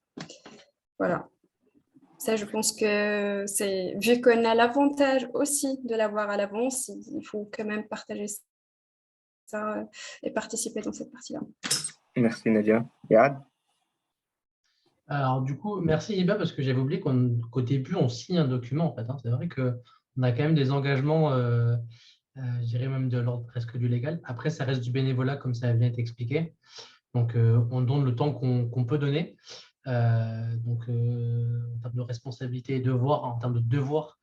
Speaker 3: Voilà. Ça, je pense que c'est vu qu'on a l'avantage aussi de l'avoir à l'avance, il faut quand même partager ça et participer dans cette partie-là.
Speaker 1: Merci Nadia. Yad?
Speaker 6: Alors, du coup, merci Iba, parce que j'avais oublié qu'au début, on signe un document, en fait. C'est vrai qu'on a quand même des engagements, je dirais même de l'ordre presque du légal. Après, ça reste du bénévolat, comme ça a bien été expliqué. Donc, on donne le temps qu'on peut donner. En termes de responsabilité et devoir, en termes de devoir,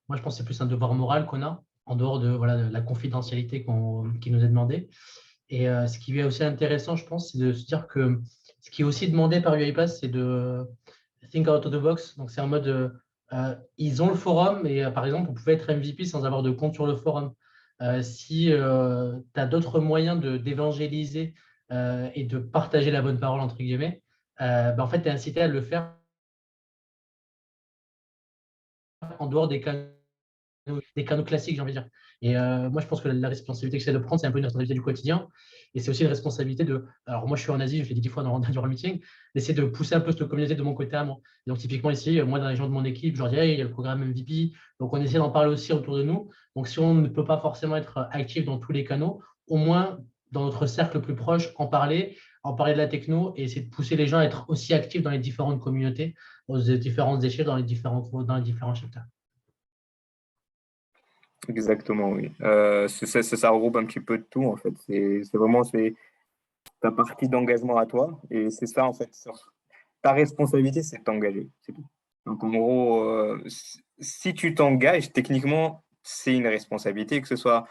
Speaker 6: moi, je pense que c'est plus un devoir moral qu'on a, en dehors de la confidentialité qui nous est demandée. Et ce qui est aussi intéressant, je pense, c'est de se dire que ce qui est aussi demandé par UiPath, c'est de think out of the box. Donc, c'est en mode, ils ont le forum et par exemple, vous pouvez être MVP sans avoir de compte sur le forum. Si tu as d'autres moyens d'évangéliser et de partager la bonne parole, entre guillemets, en fait, tu es incité à le faire en dehors des canaux classiques, j'ai envie de dire. Et moi, je pense que la responsabilité que c'est de prendre, c'est un peu une responsabilité du quotidien. Et c'est aussi une responsabilité de. Alors, moi, je suis en Asie, je l'ai dit 10 fois durant le meeting, d'essayer de pousser un peu cette communauté de mon côté à moi. Et donc, typiquement, ici, moi, dans les gens de mon équipe, je leur dis, hey, il y a le programme MVP. Donc, on essaie d'en parler aussi autour de nous. Donc, si on ne peut pas forcément être actif dans tous les canaux, au moins dans notre cercle le plus proche, en parler de la techno et essayer de pousser les gens à être aussi actifs dans les différentes communautés, aux différentes échelles, dans les différents chapters.
Speaker 1: Exactement, oui. Ça regroupe un petit peu de tout, en fait. C'est vraiment ta partie d'engagement à toi. Et c'est ça, en fait. Ta responsabilité, c'est de t'engager. C'est tout. Donc, en gros, si tu t'engages, techniquement, c'est une responsabilité, que ce soit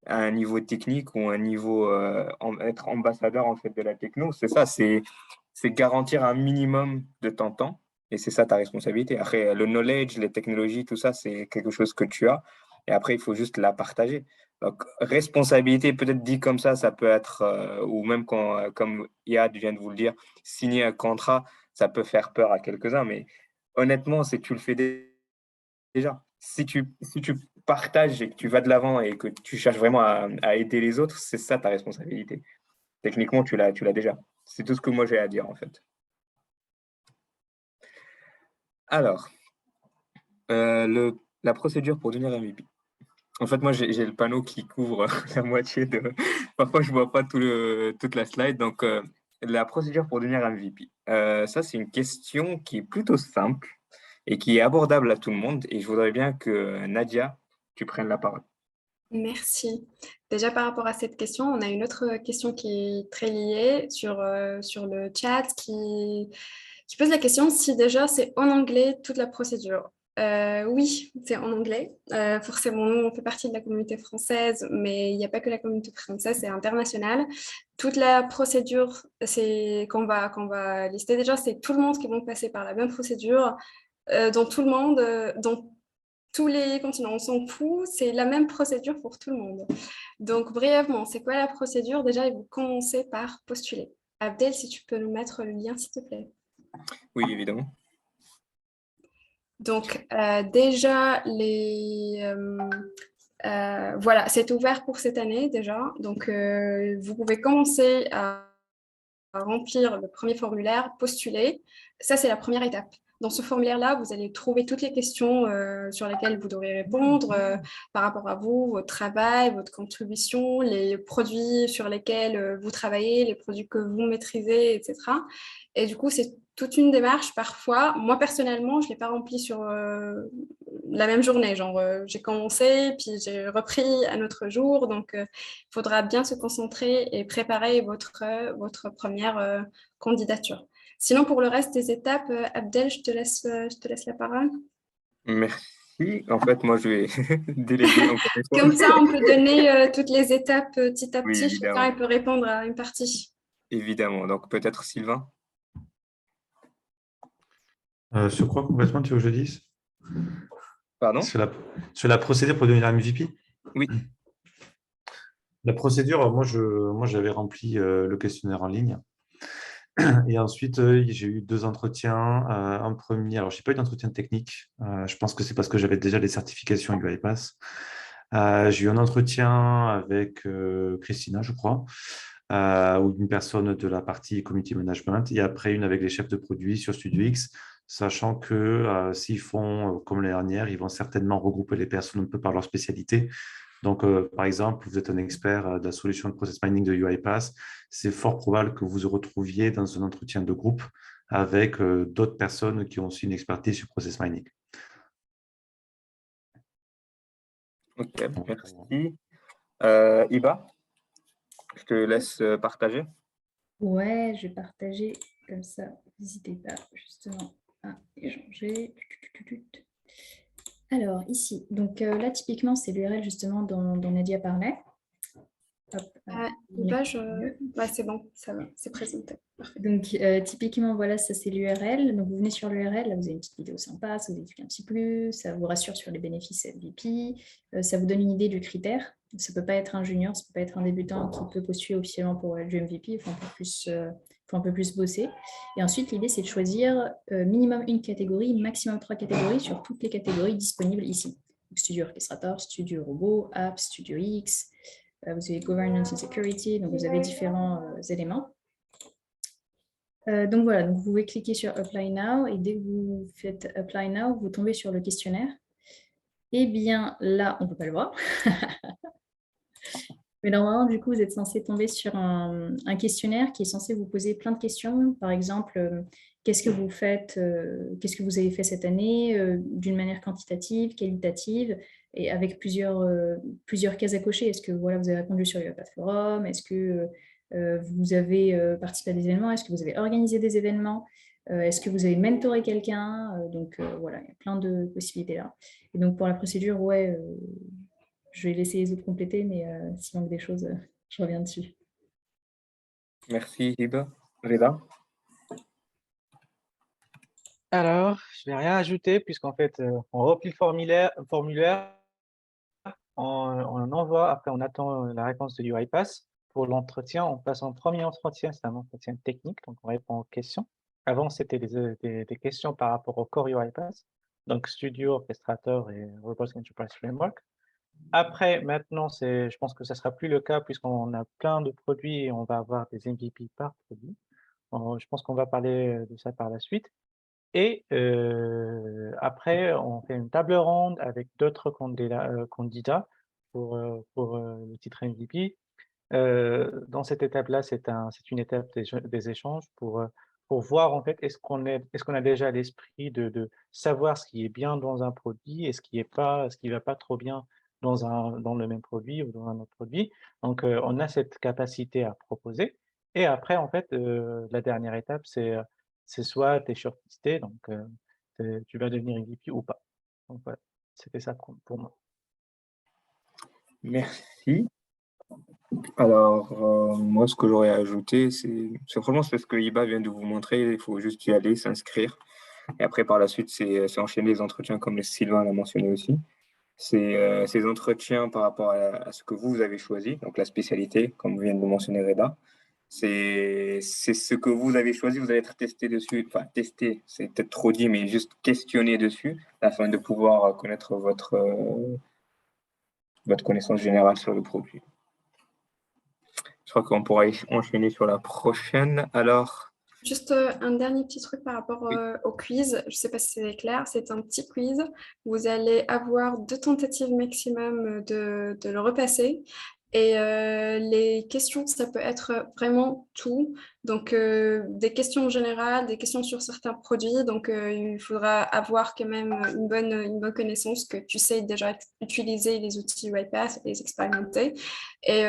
Speaker 1: à un niveau technique ou un niveau être ambassadeur, en fait, de la techno. C'est ça, c'est garantir un minimum de ton temps. Et c'est ça ta responsabilité. Après, le knowledge, les technologies, tout ça, c'est quelque chose que tu as. Et après, il faut juste la partager. Donc, responsabilité, peut-être dit comme ça peut être, ou même quand, comme Yad vient de vous le dire, signer un contrat, ça peut faire peur à quelques-uns. Mais honnêtement, c'est que tu le fais déjà. Si tu partages et que tu vas de l'avant et que tu cherches vraiment à aider les autres, c'est ça ta responsabilité. Techniquement, tu l'as déjà. C'est tout ce que moi j'ai à dire, en fait. Alors, la procédure pour devenir MVP. En fait, moi, j'ai le panneau qui couvre la moitié de. Parfois, je ne vois pas toute la slide. Donc, la procédure pour devenir MVP. Ça, c'est une question qui est plutôt simple et qui est abordable à tout le monde. Et je voudrais bien que Nadia, tu prennes la parole.
Speaker 3: Merci. Déjà, par rapport à cette question, on a une autre question qui est très liée sur le chat qui pose la question si déjà c'est en anglais toute la procédure. Oui, c'est en anglais. Forcément, nous, on fait partie de la communauté française, mais il n'y a pas que la communauté française, c'est international. Toute la procédure qu'on va lister déjà, c'est tout le monde qui va passer par la même procédure dans tout le monde, dans tous les continents. On s'en fout, c'est la même procédure pour tout le monde. Donc, brièvement, c'est quoi la procédure? Déjà, vous commencez par postuler. Abdel, si tu peux nous mettre le lien, s'il te plaît.
Speaker 1: Oui, évidemment.
Speaker 3: Donc, déjà, voilà, c'est ouvert pour cette année déjà. Donc, vous pouvez commencer à remplir le premier formulaire, postuler. Ça, c'est la première étape. Dans ce formulaire-là, vous allez trouver toutes les questions sur lesquelles vous devrez répondre par rapport à vous, votre travail, votre contribution, les produits sur lesquels vous travaillez, les produits que vous maîtrisez, etc. Et du coup, c'est toute une démarche parfois. Moi, personnellement, je ne l'ai pas rempli sur la même journée. Genre, j'ai commencé, puis j'ai repris un autre jour. Donc, il faudra bien se concentrer et préparer votre première candidature. Sinon, pour le reste des étapes, Abdel, je te laisse la parole.
Speaker 1: Merci. En fait, moi, je vais déléguer encore une fois.
Speaker 3: Comme ça, on peut donner toutes les étapes petit à
Speaker 1: Oui,
Speaker 3: petit. Chacun
Speaker 1: évidemment.
Speaker 3: il peut répondre à une partie.
Speaker 1: Évidemment. Donc, peut-être Sylvain?
Speaker 4: Sur quoi complètement, tu veux que je dise?
Speaker 1: Pardon?
Speaker 4: Sur la procédure pour devenir MVP?
Speaker 1: Oui.
Speaker 4: La procédure, moi j'avais rempli le questionnaire en ligne. Et ensuite, j'ai eu 2 entretiens. Un premier, alors je n'ai pas eu d'entretien technique. Je pense que c'est parce que j'avais déjà les certifications UiPath. J'ai eu un entretien avec Christina, je crois, ou une personne de la partie community management, et après une avec les chefs de produits sur StudioX, sachant que s'ils font comme l'année dernière, ils vont certainement regrouper les personnes un peu par leur spécialité. Donc, par exemple, vous êtes un expert de la solution de process mining de UiPath, c'est fort probable que vous vous retrouviez dans un entretien de groupe avec d'autres personnes qui ont aussi une expertise sur process mining.
Speaker 1: Ok, merci. Iba, je te laisse partager.
Speaker 2: Ouais, je vais partager comme ça. N'hésitez pas justement à échanger. Alors, ici, donc là, typiquement, c'est l'URL justement dont Nadia parlait. Hop,
Speaker 3: Ouais, c'est bon, ça va, c'est présenté.
Speaker 2: donc, typiquement, voilà, ça c'est l'URL. Donc, vous venez sur l'URL, là, vous avez une petite vidéo sympa, ça vous explique un petit peu, ça vous rassure sur les bénéfices MVP, ça vous donne une idée du critère. Ça ne peut pas être un junior, ça ne peut pas être un débutant qui peut postuler officiellement pour du MVP, il faut un peu plus bosser. Et ensuite, l'idée, c'est de choisir minimum une catégorie, maximum 3 catégories sur toutes les catégories disponibles ici. Donc, Studio Orchestrator, Studio Robot, App, Studio X, vous avez Governance and Security, donc vous avez différents éléments. Donc voilà, donc vous pouvez cliquer sur Apply Now et dès que vous faites Apply Now, vous tombez sur le questionnaire. Et bien là, on ne peut pas le voir. Mais normalement, du coup, vous êtes censé tomber sur un questionnaire qui est censé vous poser plein de questions. Par exemple, qu'est-ce que vous faites, qu'est-ce que vous avez fait cette année d'une manière quantitative, qualitative, et avec plusieurs cases à cocher. Est-ce que voilà, vous avez répondu sur UiPath Forum? Est-ce que vous avez participé à des événements? Est-ce que vous avez organisé des événements? Est-ce que vous avez mentoré quelqu'un? Donc voilà, il y a plein de possibilités là. Et donc pour la procédure, ouais, je vais laisser les autres compléter, mais s'il manque des choses, je reviens dessus.
Speaker 1: Merci, Iba. Reda?
Speaker 5: Alors, je ne vais rien ajouter puisqu'en fait, on remplit le formulaire, on envoie, après on attend la réponse de UiPath. Pour l'entretien, on passe en premier entretien, c'est un entretien technique, donc on répond aux questions. Avant, c'était des questions par rapport au core UiPath, donc Studio, Orchestrator et Robust Enterprise Framework. Après, maintenant, je pense que ça ne sera plus le cas puisqu'on a plein de produits et on va avoir des MVP par produit. Je pense qu'on va parler de ça par la suite. Et après, on fait une table ronde avec d'autres candidats pour le titre MVP. Dans cette étape-là, c'est une étape des échanges pour voir en fait est-ce qu'on a déjà l'esprit de savoir ce qui est bien dans un produit et ce qui va pas trop bien dans le même produit ou dans un autre produit. Donc, on a cette capacité à proposer. Et après, en fait, la dernière étape, c'est soit tu es shortlisté, donc tu vas devenir MVP ou pas. Donc voilà, c'était ça pour moi.
Speaker 1: Merci. Alors, moi, ce que j'aurais ajouté, c'est vraiment ce que Iba vient de vous montrer. Il faut juste y aller, s'inscrire. Et après, par la suite, c'est enchaîner les entretiens, comme Sylvain l'a mentionné aussi. C'est ces entretiens par rapport à ce que vous avez choisi, donc la spécialité, comme vient de le mentionner Reda. C'est ce que vous avez choisi, vous allez être testé dessus. Enfin, testé, c'est peut-être trop dit, mais juste questionné dessus, afin de pouvoir connaître votre connaissance générale sur le produit. Je crois qu'on pourra enchaîner sur la prochaine. Alors,
Speaker 3: Juste un dernier petit truc par rapport
Speaker 1: Oui.
Speaker 3: au quiz. Je ne sais pas si c'est clair. C'est un petit quiz. Vous allez avoir 2 tentatives maximum de le repasser. Et les questions, ça peut être vraiment tout. Donc, des questions générales, des questions sur certains produits. Donc, il faudra avoir quand même une bonne connaissance, que tu sais déjà utiliser les outils UiPath et les expérimenter. Et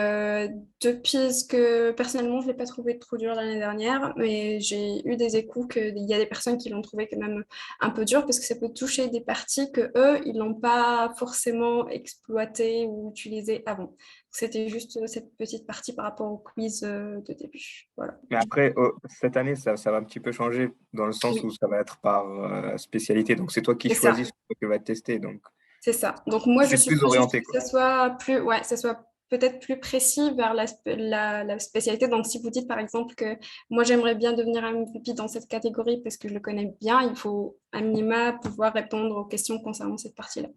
Speaker 3: depuis ce que personnellement, je ne l'ai pas trouvé trop dur l'année dernière, mais j'ai eu des échos qu'il y a des personnes qui l'ont trouvé quand même un peu dur parce que ça peut toucher des parties que eux, ils n'ont pas forcément exploité ou utilisé avant. C'était juste cette petite partie par rapport au quiz de début. Voilà.
Speaker 1: Mais après, cette année, ça va un petit peu changer dans le sens
Speaker 3: Oui,
Speaker 1: où ça va être par spécialité. Donc, c'est toi qui
Speaker 3: c'est ça.
Speaker 1: choisis ce que tu vas tester. Donc,
Speaker 3: C'est ça. Donc moi, je
Speaker 1: c'est plus
Speaker 3: suppose juste
Speaker 1: orienté,
Speaker 3: que
Speaker 1: quoi.
Speaker 3: ça soit plus, ouais, ça soit peut-être plus précis vers la spécialité. Donc si vous dites par exemple que moi j'aimerais bien devenir un MVP dans cette catégorie parce que je le connais bien, il faut à minima pouvoir répondre aux questions concernant cette partie-là.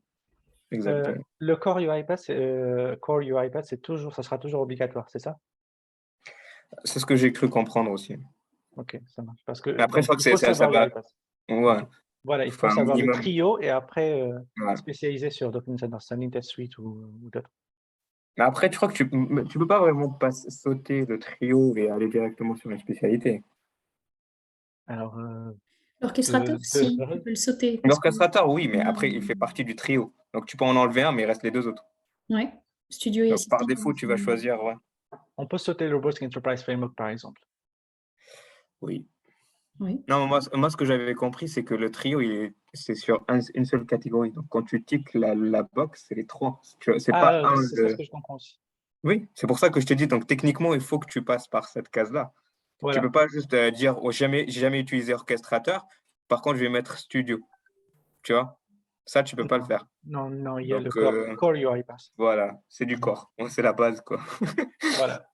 Speaker 1: Exactement.
Speaker 5: Le Core UiPath, ça sera toujours obligatoire, c'est ça?
Speaker 1: C'est ce que j'ai cru comprendre aussi.
Speaker 5: Ok, ça marche. Parce que
Speaker 1: Mais après, je
Speaker 5: donc
Speaker 1: crois que
Speaker 5: il faut
Speaker 1: ça
Speaker 5: savoir
Speaker 1: va.
Speaker 5: UiPath.
Speaker 1: Ouais.
Speaker 5: Ok. Voilà, il faut
Speaker 1: Enfin, un
Speaker 5: savoir le
Speaker 1: minimum.
Speaker 5: trio et après
Speaker 1: Ouais.
Speaker 5: spécialiser sur Document Understanding, Test Suite ou d'autres.
Speaker 1: Mais après, je crois que tu peux pas vraiment sauter le trio et aller directement sur une spécialité.
Speaker 5: Alors,
Speaker 2: L'orchestrateur, si, tu peux le sauter. Parce que,
Speaker 1: L'orchestrateur, oui, mais après, il fait partie du trio. Donc, tu peux en enlever un, mais il reste les deux autres.
Speaker 2: ouais, Studio et
Speaker 1: Donc, par
Speaker 2: Assistant.
Speaker 1: défaut, tu vas choisir, ouais.
Speaker 5: on peut sauter le Robotic Enterprise Framework, par exemple.
Speaker 1: Oui.
Speaker 2: Oui.
Speaker 1: Non, moi, ce que j'avais compris, c'est que le trio, c'est sur une seule catégorie. Donc, quand tu tiques la box, c'est les trois. C'est pas un.
Speaker 5: C'est ça ce que je comprends aussi.
Speaker 1: Oui, c'est pour ça que je te dis, donc techniquement, il faut que tu passes par cette case-là. Tu
Speaker 5: Voilà.
Speaker 1: peux pas juste dire, oh, j'ai jamais utilisé orchestrateur, par contre, je vais mettre studio. Tu vois? Ça, tu peux pas le faire.
Speaker 5: Non, il y a le
Speaker 1: Donc,
Speaker 5: Core UiPath.
Speaker 1: voilà, c'est du corps. C'est la base, quoi.
Speaker 5: Voilà.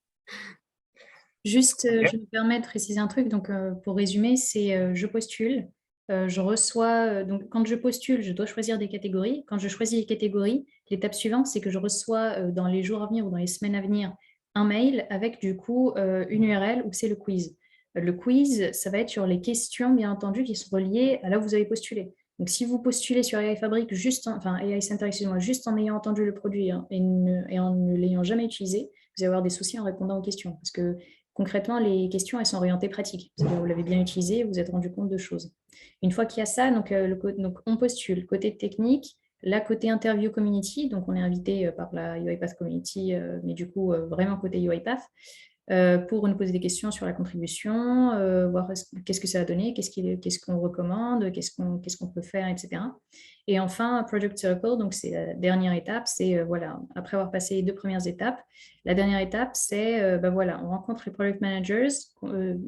Speaker 2: Juste,
Speaker 1: Ok.
Speaker 2: je me permets de préciser un truc. Donc, pour résumer, c'est je postule, je reçois. Donc, quand je postule, je dois choisir des catégories. Quand je choisis les catégories, l'étape suivante, c'est que je reçois dans les jours à venir ou dans les semaines à venir un mail avec du coup une URL où c'est le quiz. Le quiz, ça va être sur les questions, bien entendu, qui sont reliées à là où vous avez postulé. Donc, si vous postulez sur AI Fabric, enfin AI Center, excusez-moi, juste en ayant entendu le produit hein, et en ne l'ayant jamais utilisé, vous allez avoir des soucis en répondant aux questions. Parce que concrètement, les questions, elles sont orientées pratiques. Vous l'avez bien utilisé, vous vous êtes rendu compte de choses. Une fois qu'il y a ça, donc on postule. Côté technique, là, côté interview community, donc on est invité par la UiPath community, mais du coup, vraiment côté UiPath, pour nous poser des questions sur la contribution, voir qu'est-ce que ça a donné, qu'est-ce qu'on recommande, qu'est-ce qu'on peut faire, etc. Et enfin, Project Circle, donc c'est la dernière étape, c'est voilà, après avoir passé les 2 premières étapes, la dernière étape, c'est ben voilà, on rencontre les product managers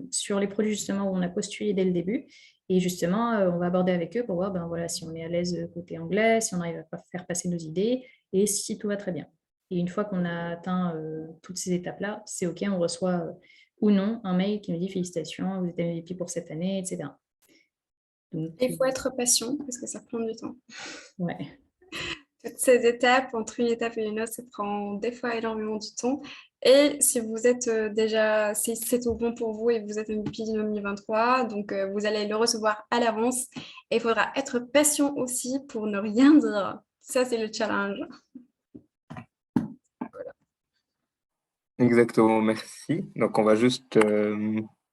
Speaker 2: sur les produits justement où on a postulé dès le début. Et justement, on va aborder avec eux pour voir ben voilà, si on est à l'aise côté anglais, si on arrive à faire passer nos idées et si tout va très bien. Et une fois qu'on a atteint toutes ces étapes-là, c'est OK, on reçoit ou non un mail qui nous dit félicitations, vous êtes MVP pour cette année, etc. Donc,
Speaker 3: Il faut être patient parce que ça prend du temps.
Speaker 2: ouais.
Speaker 3: Toutes ces étapes, entre une étape et une autre, ça prend des fois énormément de temps. Et si vous êtes déjà, si c'est tout bon pour vous et vous êtes MVP 2023, donc vous allez le recevoir à l'avance. Et il faudra être patient aussi pour ne rien dire. Ça, c'est le challenge.
Speaker 1: Exactement, merci. Donc, on va juste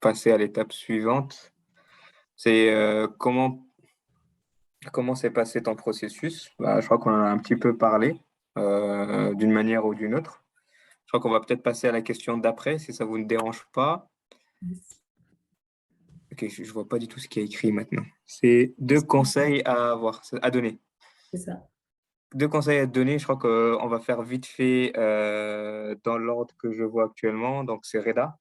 Speaker 1: passer à l'étape suivante. C'est comment s'est passé ton processus? Bah, je crois qu'on en a un petit peu parlé d'une manière ou d'une autre. Je crois qu'on va peut-être passer à la question d'après, si ça vous ne dérange pas. Ok, je ne vois pas du tout ce qui est écrit maintenant. C'est 2 conseils à avoir, à donner.
Speaker 2: C'est ça.
Speaker 1: 2 conseils à donner. Je crois qu'on va faire vite fait dans l'ordre que je vois actuellement. Donc, c'est Reda.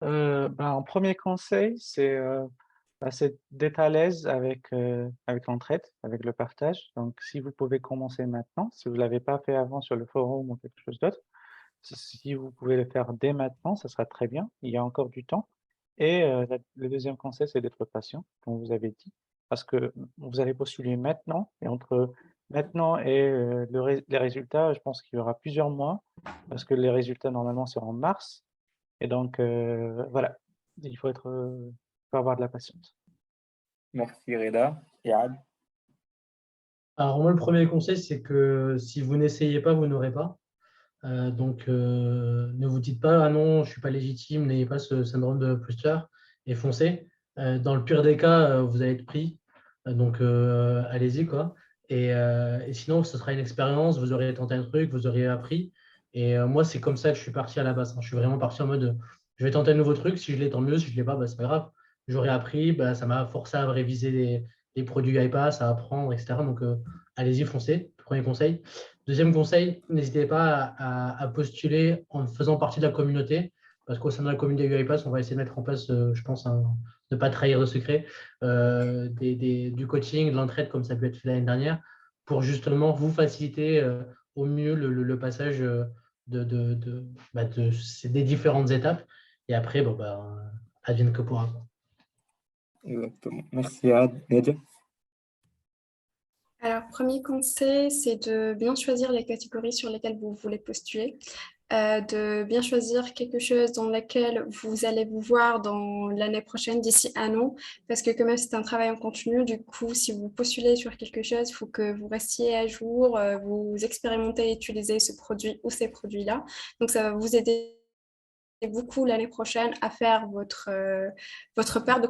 Speaker 5: En premier conseil, c'est d'être à l'aise avec l'entraide, avec le partage. Donc, si vous pouvez commencer maintenant, si vous ne l'avez pas fait avant sur le forum ou quelque chose d'autre, si vous pouvez le faire dès maintenant, ça sera très bien. Il y a encore du temps. Et le deuxième conseil, c'est d'être patient, comme vous avez dit, parce que vous allez postuler maintenant, et entre maintenant et les résultats, je pense qu'il y aura plusieurs mois, parce que les résultats, normalement, c'est en mars. Et donc, voilà. Il faut faut avoir de la patience.
Speaker 1: Merci Reda. Et Ad?
Speaker 6: Alors, moi, le premier conseil, c'est que si vous n'essayez pas, vous n'aurez pas. Donc, ne vous dites pas, ah non, je ne suis pas légitime, n'ayez pas ce syndrome de l'imposteur et foncez. Dans le pire des cas, vous allez être pris. Donc, allez-y, quoi. Et sinon, ce sera une expérience, vous aurez tenté un truc, vous aurez appris. Et moi, c'est comme ça que je suis parti à la base, hein. Je suis vraiment parti en mode, je vais tenter un nouveau truc. Si je l'ai, tant mieux. Si je ne l'ai pas, bah, c'est pas grave. J'aurais appris, bah, ça m'a forcé à réviser les produits iPass, à apprendre, etc. Donc, allez-y, foncez. Premier conseil. Deuxième conseil, n'hésitez pas à postuler en faisant partie de la communauté, parce qu'au sein de la communauté UiPath, on va essayer de mettre en place, je pense, ne pas trahir de secret, du coaching, de l'entraide, comme ça a pu être fait l'année dernière, pour justement vous faciliter au mieux le passage des différentes étapes. Et après, bon, bah, advienne que pourra.
Speaker 1: Exactement. Merci Ad. Nadia?
Speaker 3: Alors, premier conseil, c'est de bien choisir les catégories sur lesquelles vous voulez postuler, de bien choisir quelque chose dans lequel vous allez vous voir dans l'année prochaine, d'ici un an, parce que quand même, c'est un travail en continu. Du coup, si vous postulez sur quelque chose, il faut que vous restiez à jour, vous expérimentez, utilisez ce produit ou ces produits-là. Donc, ça va vous aider beaucoup l'année prochaine à faire votre part de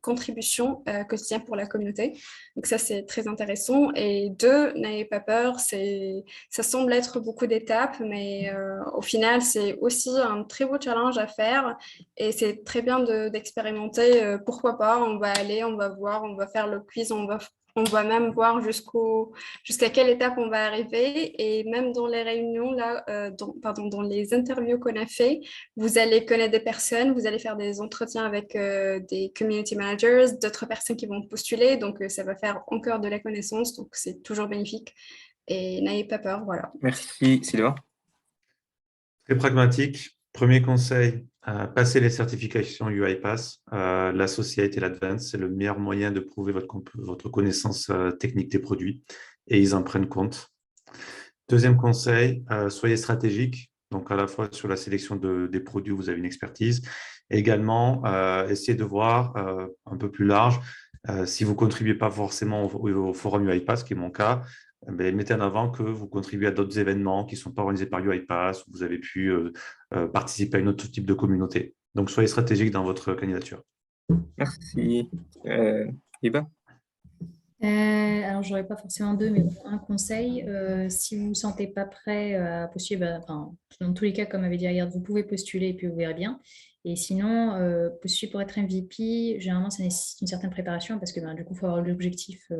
Speaker 3: contribution quotidienne pour la communauté. Donc ça, c'est très intéressant. Et deux, n'ayez pas peur. Ça semble être beaucoup d'étapes, mais au final, c'est aussi un très beau challenge à faire. Et c'est très bien d'expérimenter. Pourquoi pas, on va aller, on va voir, on va faire le quiz, on va même voir jusqu'à quelle étape on va arriver. Et même dans les réunions, là, dans les interviews qu'on a fait, vous allez connaître des personnes, vous allez faire des entretiens avec des community managers, d'autres personnes qui vont postuler. Donc, ça va faire encore de la connaissance. Donc, c'est toujours bénéfique. Et n'ayez pas peur, voilà.
Speaker 1: Merci Sylvain.
Speaker 4: Très pragmatique. Premier conseil, passez les certifications UiPath. L'Associate et l'Advanced, c'est le meilleur moyen de prouver votre connaissance technique des produits et ils en prennent compte. Deuxième conseil, soyez stratégique. Donc, à la fois sur la sélection des produits où vous avez une expertise. Et également, essayez de voir un peu plus large. Si vous ne contribuez pas forcément au forum UiPath, ce qui est mon cas, mettez en avant que vous contribuez à d'autres événements qui ne sont pas organisés par UiPath, où vous avez pu participer à un autre type de communauté. Donc, soyez stratégique dans votre candidature.
Speaker 1: Merci. Iba?
Speaker 2: Alors, j'aurais pas forcément deux, mais bon, un conseil. Si vous ne vous sentez pas prêt à postuler, dans tous les cas, comme avait dit Ayard, vous pouvez postuler et puis vous verrez bien. Et sinon, postuler pour être MVP, généralement, ça nécessite une certaine préparation parce que du coup, il faut avoir l'objectif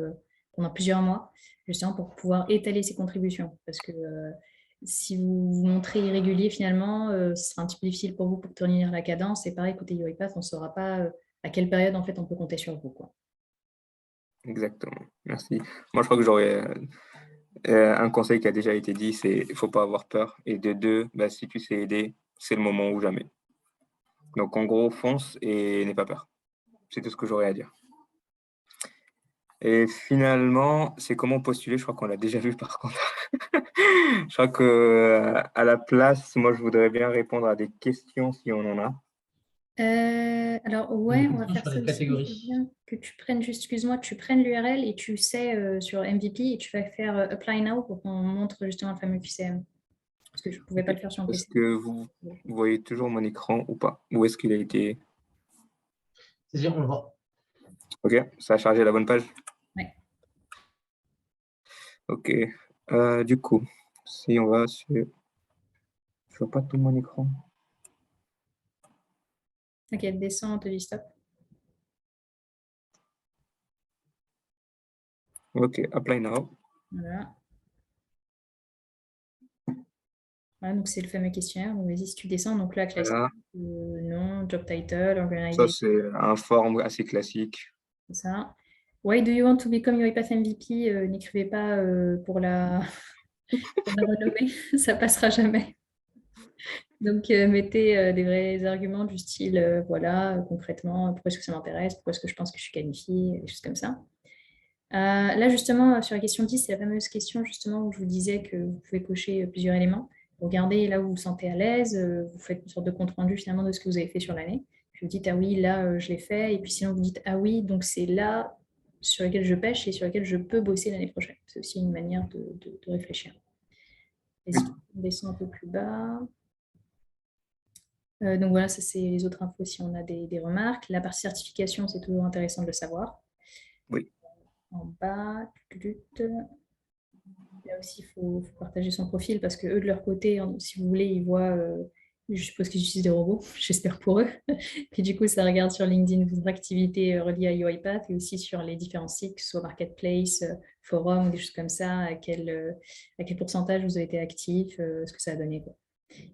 Speaker 2: pendant plusieurs mois, justement pour pouvoir étaler ses contributions. Parce que si vous vous montrez irrégulier, finalement, ce sera un petit peu difficile pour vous pour tenir la cadence. Et pareil, côté UiPath, on ne saura pas à quelle période, en fait, on peut compter sur vous, quoi.
Speaker 1: Exactement. Merci. Moi, je crois que j'aurais un conseil qui a déjà été dit, c'est il ne faut pas avoir peur. Et de deux, si tu sais aider, c'est le moment ou jamais. Donc, en gros, fonce et n'aie pas peur. C'est tout ce que j'aurais à dire. Et finalement, c'est comment postuler. Je crois qu'on l'a déjà vu par contre. Je crois que à la place, moi, je voudrais bien répondre à des questions si on en a.
Speaker 2: Alors, ouais, on va faire
Speaker 6: Sur
Speaker 2: ça
Speaker 6: les
Speaker 2: aussi. Je veux
Speaker 6: catégories.
Speaker 2: bien que tu prennes, excuse-moi, tu prennes l'URL et tu sais sur MVP et tu vas faire Apply Now pour qu'on montre justement le fameux QCM. Parce que je ne pouvais pas le faire sur un
Speaker 1: Est-ce
Speaker 2: PC.
Speaker 1: que vous voyez toujours mon écran ou pas? Où est-ce qu'il a été?
Speaker 6: C'est-à-dire, on le voit.
Speaker 1: Ok, ça a chargé la bonne page?
Speaker 2: Ouais.
Speaker 1: Ok. Du coup, si on va sur... Je vois pas tout mon écran.
Speaker 2: Ok, descends, on te dit stop.
Speaker 1: Ok, Apply Now.
Speaker 2: Voilà. Voilà, donc c'est le fameux questionnaire. Donc vas-y, si tu descends, donc là, classique,
Speaker 1: Voilà.
Speaker 2: nom, job title,
Speaker 1: Ça,
Speaker 2: organisation,
Speaker 1: c'est un form assez classique.
Speaker 2: c'est ça. Why do you want to become UiPath MVP? N'écrivez pas pour la renommée, ça passera jamais. Donc, mettez des vrais arguments du style, voilà, concrètement, pourquoi est-ce que ça m'intéresse, pourquoi est-ce que je pense que je suis qualifiée, des choses comme ça. Là, justement, sur la question 10, c'est la fameuse question, justement, où je vous disais que vous pouvez cocher plusieurs éléments. Vous regardez là où vous vous sentez à l'aise, vous faites une sorte de compte-rendu, finalement, de ce que vous avez fait sur l'année. Puis Puis vous dites, ah oui, là, je l'ai fait. Et puis sinon, vous dites, ah oui, donc c'est là sur lequel je pêche et sur lequel je peux bosser l'année prochaine. C'est aussi une manière de réfléchir. Et si on descend un peu plus bas. Donc voilà, ça c'est les autres infos si on a des remarques. La partie certification, c'est toujours intéressant de le savoir.
Speaker 1: Oui.
Speaker 2: En bas, là aussi, il faut partager son profil parce que eux, de leur côté, si vous voulez, ils voient, je suppose qu'ils utilisent des robots, j'espère pour eux. Puis du coup, ça regarde sur LinkedIn vos activités reliées à UiPath et aussi sur les différents sites, que ce soit Marketplace, Forum, des choses comme ça, à quel pourcentage vous avez été actif, ce que ça a donné, quoi.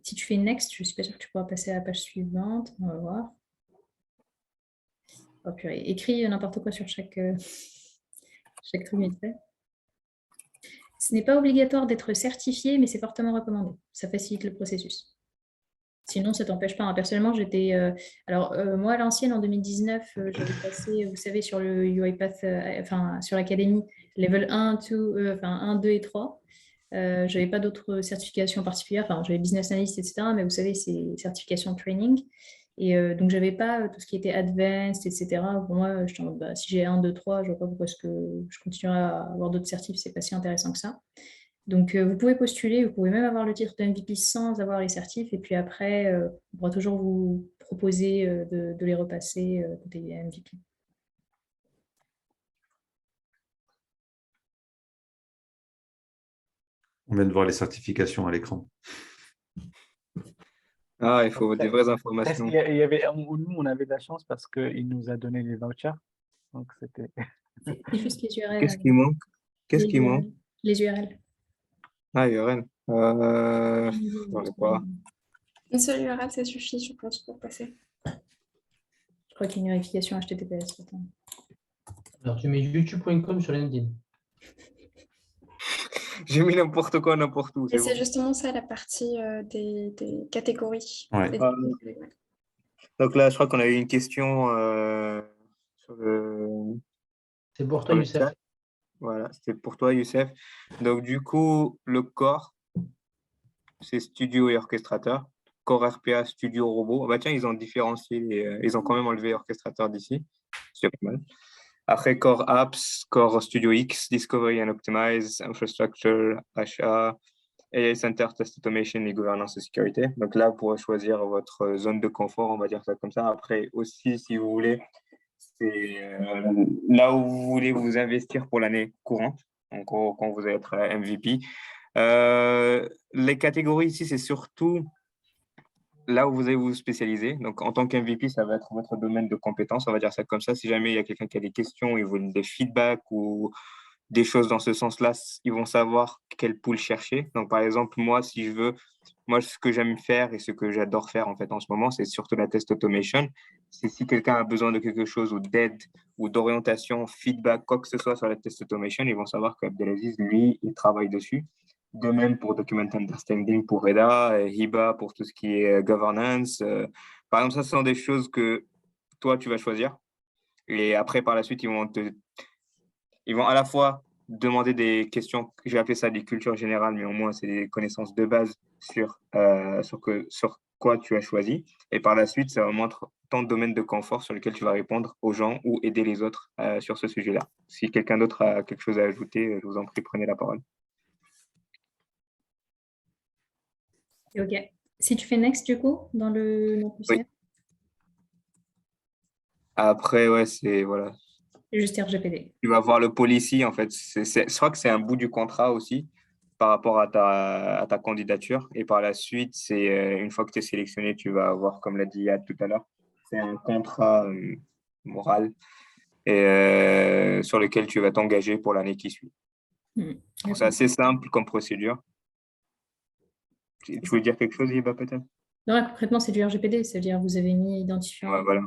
Speaker 2: Si tu fais Next, je ne suis pas sûre que tu pourras passer à la page suivante. On va voir. Oh, purée. Écris n'importe quoi sur chaque truc vite fait. Ce n'est pas obligatoire d'être certifié, mais c'est fortement recommandé. Ça facilite le processus. Sinon, ça ne t'empêche pas. Personnellement, j'étais... alors, moi, à l'ancienne, en 2019, j'avais passé, vous savez, sur le UiPath, enfin, sur l'académie, level 1, 2, enfin, 1, 2 et 3. Je n'avais pas d'autres certifications particulières. Enfin, j'avais business analyst, etc. Mais vous savez, c'est certification training. Et donc, je n'avais pas tout ce qui était advanced, etc. Pour moi, si j'ai 1, 2, 3, je ne vois pas pourquoi est-ce que je continuerai à avoir d'autres certifs. Ce n'est pas si intéressant que ça. Donc, vous pouvez postuler. Vous pouvez même avoir le titre de MVP sans avoir les certifs. Et puis après, on pourra toujours vous proposer de les repasser des MVP.
Speaker 4: On vient de voir les certifications à l'écran.
Speaker 1: Ah, il faut des vraies informations.
Speaker 5: Il y avait, nous, on avait de la chance parce qu'il nous a donné les vouchers. Donc, c'était...
Speaker 2: C'est juste les URL.
Speaker 1: Qu'est-ce qui manque? Qu'est-ce qui manque?
Speaker 2: Les URL.
Speaker 1: Ah, URL. J'en ai pas.
Speaker 3: Une seule URL, ça suffit, je pense, pour passer.
Speaker 2: Je crois qu'il y a une vérification HTTPS. Attends.
Speaker 6: Alors, tu mets youtube.com sur LinkedIn.
Speaker 1: J'ai mis n'importe quoi, n'importe où.
Speaker 3: Et
Speaker 1: C'est
Speaker 3: c'est
Speaker 1: bon.
Speaker 3: justement ça, la partie des catégories.
Speaker 4: Ouais.
Speaker 3: Des-
Speaker 1: Ah, donc là, je crois qu'on a eu une question sur
Speaker 6: C'est pour
Speaker 1: sur
Speaker 6: toi,
Speaker 1: le
Speaker 6: Youssef.
Speaker 1: chat. Voilà, c'était pour toi, Youssef. Donc, du coup, le corps, c'est studio et orchestrateur. Core RPA, studio robot. Bah, tiens, ils ont différencié, ils ont quand même enlevé orchestrateur d'ici. C'est pas mal. Après, Core Apps, Core Studio X, Discovery and Optimize, Infrastructure, HA, AI Center, Test Automation et Gouvernance et Sécurité. Donc là, vous pourrez choisir votre zone de confort, on va dire ça comme ça. Après, aussi, si vous voulez, c'est là où vous voulez vous investir pour l'année courante, donc quand vous allez être MVP. Les catégories ici, c'est surtout là où vous allez vous spécialiser. Donc, en tant qu'MVP, ça va être votre domaine de compétence, on va dire ça comme ça. Si jamais il y a quelqu'un qui a des questions, il veut des feedbacks ou des choses dans ce sens-là, ils vont savoir quel pool chercher. Donc, par exemple, moi, si je veux, moi, ce que j'aime faire et ce que j'adore faire en fait en ce moment, c'est surtout la test automation. C'est si quelqu'un a besoin de quelque chose ou d'aide ou d'orientation, feedback, quoi que ce soit sur la test automation, ils vont savoir qu'Abdelaziz, lui, il travaille dessus. De même pour Document Understanding pour Reda, Hiba pour tout ce qui est governance. Par exemple, ça, ce sont des choses que toi, tu vas choisir. Et après, par la suite, ils vont à la fois demander des questions, je vais appeler ça des cultures générales, mais au moins, c'est des connaissances de base sur quoi tu as choisi. Et par la suite, ça va montrer ton domaine de confort sur lequel tu vas répondre aux gens ou aider les autres sur ce sujet-là. Si quelqu'un d'autre a quelque chose à ajouter, je vous en prie, prenez la parole.
Speaker 2: Ok. Si tu fais Next, du coup, dans le nom
Speaker 1: Oui. Après, ouais, c'est voilà.
Speaker 2: Juste RGPD.
Speaker 1: Tu vas voir le policy, en fait. Je crois que c'est un bout du contrat aussi par rapport à ta candidature. Et par la suite, c'est une fois que tu es sélectionné, tu vas avoir, comme l'a dit Yad tout à l'heure, c'est un contrat moral et, sur lequel tu vas t'engager pour l'année qui suit. Donc, c'est assez simple comme procédure. Tu veux dire quelque chose, Yiba, peut-être?
Speaker 2: Non, concrètement, c'est du RGPD, c'est-à-dire vous avez mis identifiant,
Speaker 1: Ouais, voilà.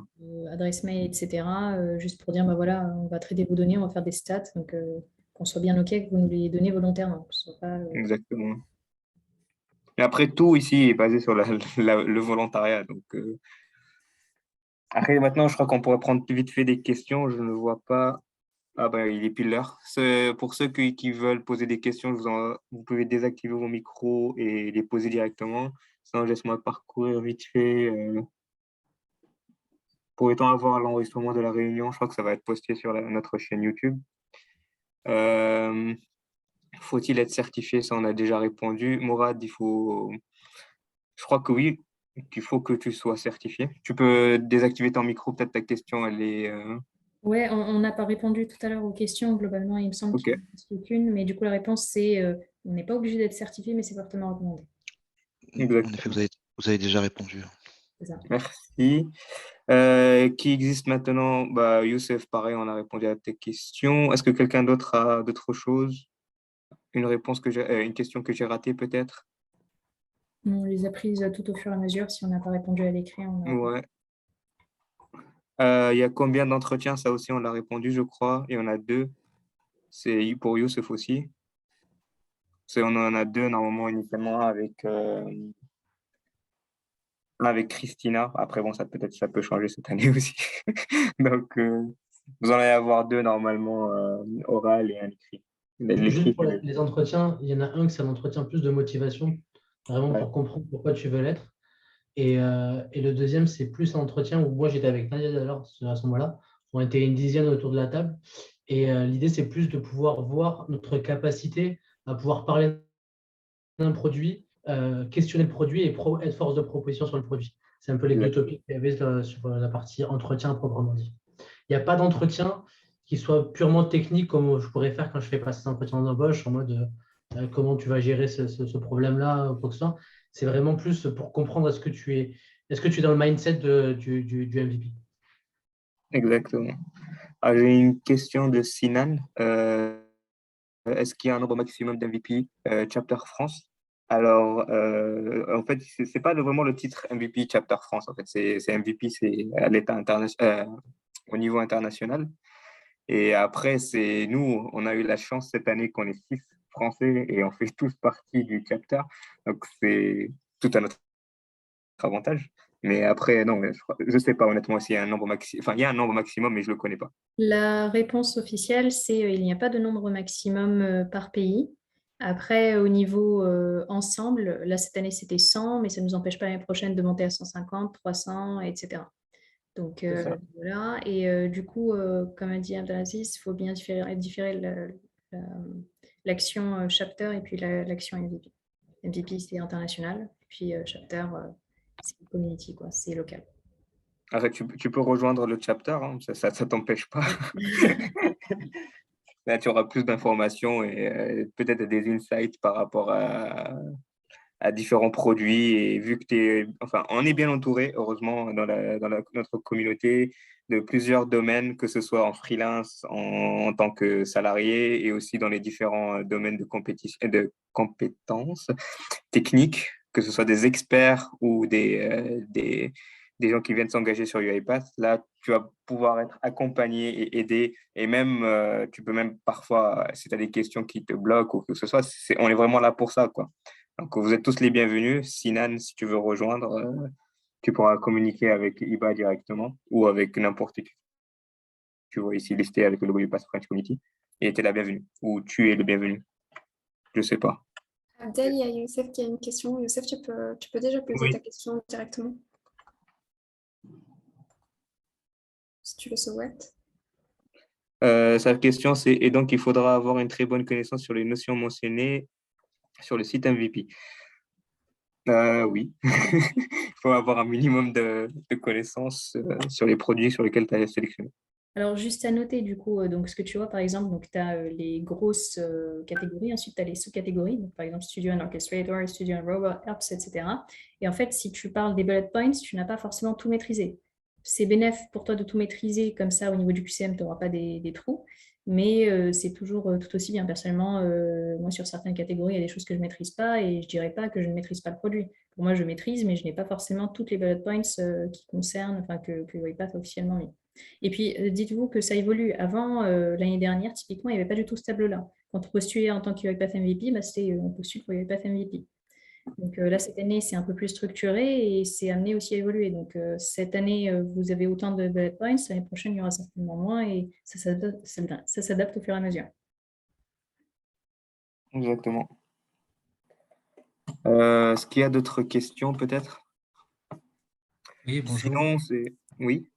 Speaker 2: adresse mail, etc. Juste pour dire, bah voilà, on va traiter vos données, on va faire des stats, donc qu'on soit bien OK que vous nous les donnez volontairement. Que ce soit pas,
Speaker 1: Exactement. Et après, tout ici est basé sur le volontariat. Donc, après, maintenant, je crois qu'on pourrait prendre vite fait des questions. Je ne vois pas. Ah ben, il est pile l'heure. Pour ceux qui veulent poser des questions, vous pouvez désactiver vos micros et les poser directement. Sinon, laisse-moi parcourir vite fait. Pourrait-on avoir l'enregistrement de la réunion? Je crois que ça va être posté sur notre chaîne YouTube. Euh, Faut-il être certifié? Ça, on a déjà répondu. Mourad, je crois que oui, qu'il faut que tu sois certifié. Tu peux désactiver ton micro, peut-être ta question, elle est...
Speaker 2: Ouais, on n'a pas répondu tout à l'heure aux questions. Globalement, il me semble
Speaker 1: Ok,
Speaker 2: qu'il n'y en reste aucune, mais du coup, la réponse, c'est on n'est pas obligé d'être certifié, mais c'est fortement recommandé.
Speaker 7: En effet,
Speaker 1: exactement.
Speaker 7: vous avez déjà répondu.
Speaker 2: C'est ça.
Speaker 1: Merci. Qui existe maintenant? Bah, Youssef, pareil, on a répondu à tes questions. Est-ce que quelqu'un d'autre a d'autres choses? Une question que j'ai ratée peut-être?
Speaker 2: On les a prises tout au fur et à mesure. Si on n'a pas répondu à l'écrit, on a...
Speaker 1: Ouais. Il y a combien d'entretiens? Ça aussi, on l'a répondu, je crois. Il y en a deux. C'est pour Youssef aussi. On en a deux normalement initialement avec Christina. Après, bon, ça peut changer cette année aussi. Donc, vous en allez avoir deux normalement, oral et un écrit.
Speaker 6: Juste
Speaker 1: L'écrit,
Speaker 6: pour les entretiens, il y en a un qui c'est un entretien plus de motivation, vraiment
Speaker 1: ouais.
Speaker 6: pour comprendre pourquoi tu veux l'être. Et le deuxième, c'est plus un entretien où moi j'étais avec Nadia d'ailleurs à ce moment-là. On était une dizaine autour de la table. Et l'idée, c'est plus de pouvoir voir notre capacité à pouvoir parler d'un produit, questionner le produit et être force de proposition sur le produit. C'est un peu les deux
Speaker 1: Exactement.
Speaker 6: topics qu'il y avait sur la partie entretien proprement dit. Il n'y a pas d'entretien qui soit purement technique comme je pourrais faire quand je fais passer un entretien d'embauche en mode comment tu vas gérer ce problème-là ou quoi que ce soit. C'est vraiment plus pour comprendre est-ce que tu es dans le mindset du MVP.
Speaker 1: Exactement. Ah, j'ai une question de Sinan. Est-ce qu'il y a un nombre maximum d'MVP Chapter France? Alors, en fait, c'est pas vraiment le titre MVP Chapter France. En fait, c'est MVP, c'est à l'état international, au niveau international. Et après, c'est nous, on a eu la chance cette année qu'on est 6 Français et on fait tous partie du chapter. Donc, c'est tout à notre avantage. Mais après, non, je sais pas honnêtement s'il y a un nombre maximum. Enfin, il y a un nombre maximum, mais je le connais pas.
Speaker 2: La réponse officielle, c'est il n'y a pas de nombre maximum par pays. Après, au niveau ensemble, là, cette année, c'était 100, mais ça ne nous empêche pas l'année prochaine de monter à 150, 300, etc. Donc,
Speaker 1: C'est ça.
Speaker 2: voilà. Et du coup, comme a dit Abdelaziz, il faut bien différer l'action chapter et puis l'action MVP. MVP, c'est international. Puis chapter, c'est community, quoi. C'est local.
Speaker 1: Après, tu peux rejoindre le chapter, hein, ça t'empêche pas. Là, tu auras plus d'informations et peut-être des insights par rapport à différents produits. Et vu que enfin, on est bien entouré, heureusement, notre communauté de plusieurs domaines, que ce soit en freelance, en tant que salarié et aussi dans les différents domaines de compétition, de compétences techniques, que ce soit des experts ou des gens qui viennent s'engager sur UiPath. Là, tu vas pouvoir être accompagné et aidé. Et même, tu peux même parfois, si tu as des questions qui te bloquent ou que ce soit, on est vraiment là pour ça, quoi. Donc, vous êtes tous les bienvenus. Sinan, si tu veux rejoindre, tu pourras communiquer avec Iba directement ou avec n'importe qui. Tu vois ici listé avec le logo du Pass French Community. Et tu es la bienvenue. Ou tu es le bienvenu. Je sais pas.
Speaker 3: Abdel, il y a Youssef qui a une question. Youssef, tu peux déjà poser
Speaker 1: Oui.
Speaker 3: ta question directement, si tu le souhaites.
Speaker 1: Sa question, c'est et donc il faudra avoir une très bonne connaissance sur les notions mentionnées sur le site MVP. Oui, il faut avoir un minimum de connaissances sur les produits sur lesquels tu as sélectionné.
Speaker 2: Alors, juste à noter, du coup, donc, ce que tu vois, par exemple, tu as les grosses catégories, ensuite tu as les sous-catégories, donc, par exemple, Studio and Orchestrator, Studio and Robot Apps, etc. Et en fait, si tu parles des bullet points, tu n'as pas forcément tout maîtrisé. C'est bénéf pour toi de tout maîtriser, comme ça, au niveau du QCM, tu n'auras pas des trous, mais c'est toujours tout aussi bien. Personnellement, moi, sur certaines catégories, il y a des choses que je ne maîtrise pas et je ne dirais pas que je ne maîtrise pas le produit. Pour moi, je maîtrise, mais je n'ai pas forcément toutes les bullet points qui concernent, enfin, que WebPath a officiellement mis. Et puis, dites-vous que ça évolue. Avant, l'année dernière, typiquement, il n'y avait pas du tout ce tableau-là. Quand on postulait en tant qu'UiPath MVP, bah, c'était on postule pour UiPath MVP. Donc là, cette année, c'est un peu plus structuré et c'est amené aussi à évoluer. Donc cette année, vous avez autant de bullet points. L'année prochaine, il y aura certainement moins et ça s'adapte au fur et à mesure.
Speaker 1: Exactement. Est-ce qu'il y a d'autres questions peut-être?
Speaker 8: Oui, bonjour.
Speaker 1: Sinon, c'est... Oui.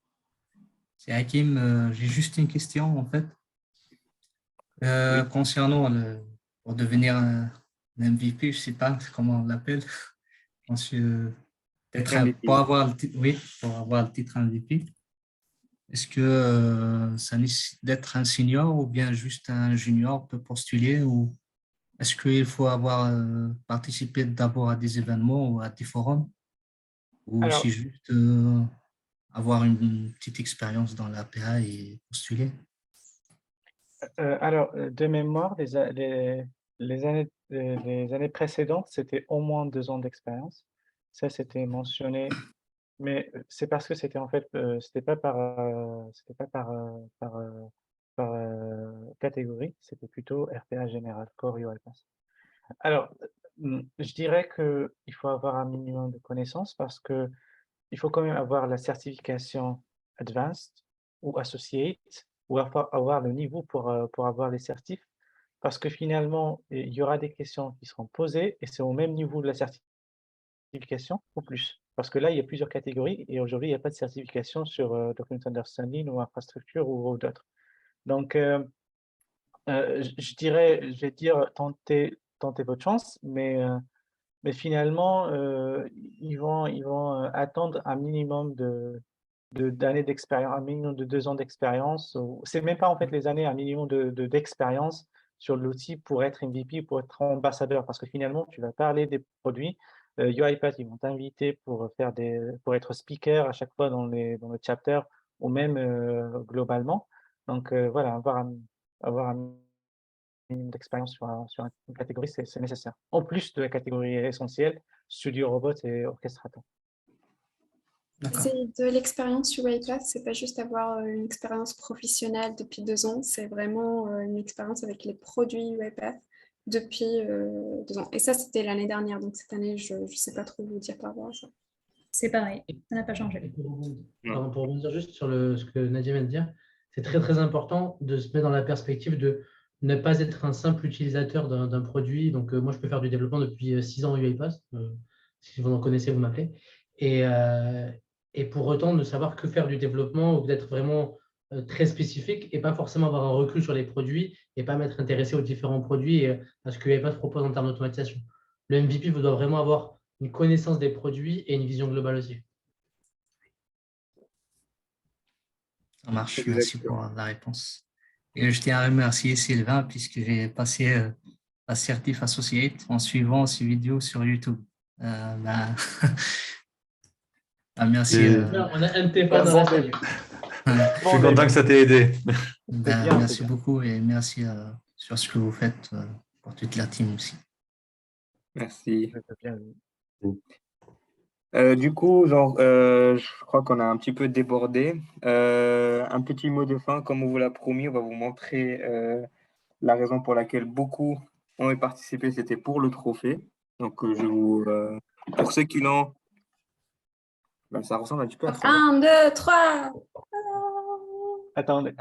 Speaker 8: C'est Hakim. J'ai juste une question en fait. Concernant pour devenir un MVP, je ne sais pas comment on l'appelle. Pour avoir le titre, oui, pour avoir le titre MVP. Est-ce que ça nécessite d'être un senior ou bien juste un junior peut postuler ou est-ce qu'il faut avoir participé d'abord à des événements ou à des forums ou
Speaker 5: Alors,
Speaker 8: c'est juste avoir une petite expérience dans l'APA et postuler?
Speaker 5: de mémoire, les années précédentes, c'était au moins 2 ans d'expérience. Ça, c'était mentionné, mais c'est parce que c'était en fait, c'était pas par catégorie, c'était plutôt RPA général, Core UiPath. Alors, je dirais qu'il faut avoir un minimum de connaissances parce que il faut quand même avoir la certification Advanced ou Associate ou avoir le niveau pour avoir les certifs. Parce que finalement, il y aura des questions qui seront posées et c'est au même niveau de la certification ou plus. Parce que là, il y a plusieurs catégories et aujourd'hui, il n'y a pas de certification sur Document Understanding ou infrastructure ou d'autres. Donc, je vais dire tentez votre chance, mais finalement, ils vont attendre un minimum d'années d'expérience, un minimum de 2 ans d'expérience. C'est même pas en fait les années, un minimum d'expérience sur l'outil pour être MVP, pour être ambassadeur, parce que finalement, tu vas parler des produits. UiPath, ils vont t'inviter pour être speaker à chaque fois dans le chapter ou même globalement. Donc voilà, avoir un minimum d'expérience sur une catégorie, c'est nécessaire. En plus de la catégorie essentielle, Studio Robot et Orchestrator.
Speaker 8: D'accord.
Speaker 3: C'est de l'expérience sur UiPath, c'est pas juste avoir une expérience professionnelle depuis 2 ans, c'est vraiment une expérience avec les produits UiPath depuis 2 ans. Et ça, c'était l'année dernière, donc cette année, je ne sais pas trop vous dire par rapport à ça.
Speaker 2: C'est pareil, ça n'a pas changé.
Speaker 6: Et pour rebondir juste sur ce que Nadia vient de dire, c'est très très important de se mettre dans la perspective de ne pas être un simple utilisateur d'un produit. Donc moi, je peux faire du développement depuis 6 ans UiPath. Si vous en connaissez, vous m'appelez. Et pour autant, de savoir que faire du développement ou d'être vraiment très spécifique et pas forcément avoir un recul sur les produits et pas m'être intéressé aux différents produits et à ce que UiPath propose en termes d'automatisation. Le MVP doit vraiment avoir une connaissance des produits et une vision globale aussi.
Speaker 8: Ça marche, merci pour la réponse. Et je tiens à remercier Sylvain puisque j'ai passé la certif Associate en suivant ses vidéos sur YouTube. Merci.
Speaker 6: On a un TF dans la salle.
Speaker 4: Je suis content que ça t'ait aidé.
Speaker 8: Merci beaucoup et merci sur ce que vous faites pour toute la team aussi.
Speaker 1: Merci. Du coup, je crois qu'on a un petit peu débordé. Un petit mot de fin, comme on vous l'a promis, on va vous montrer la raison pour laquelle beaucoup ont participé, c'était pour le trophée. Donc, pour ceux qui l'ont, ça ressemble un petit peu à ça.
Speaker 3: 1, 2, 3.
Speaker 5: Attendez.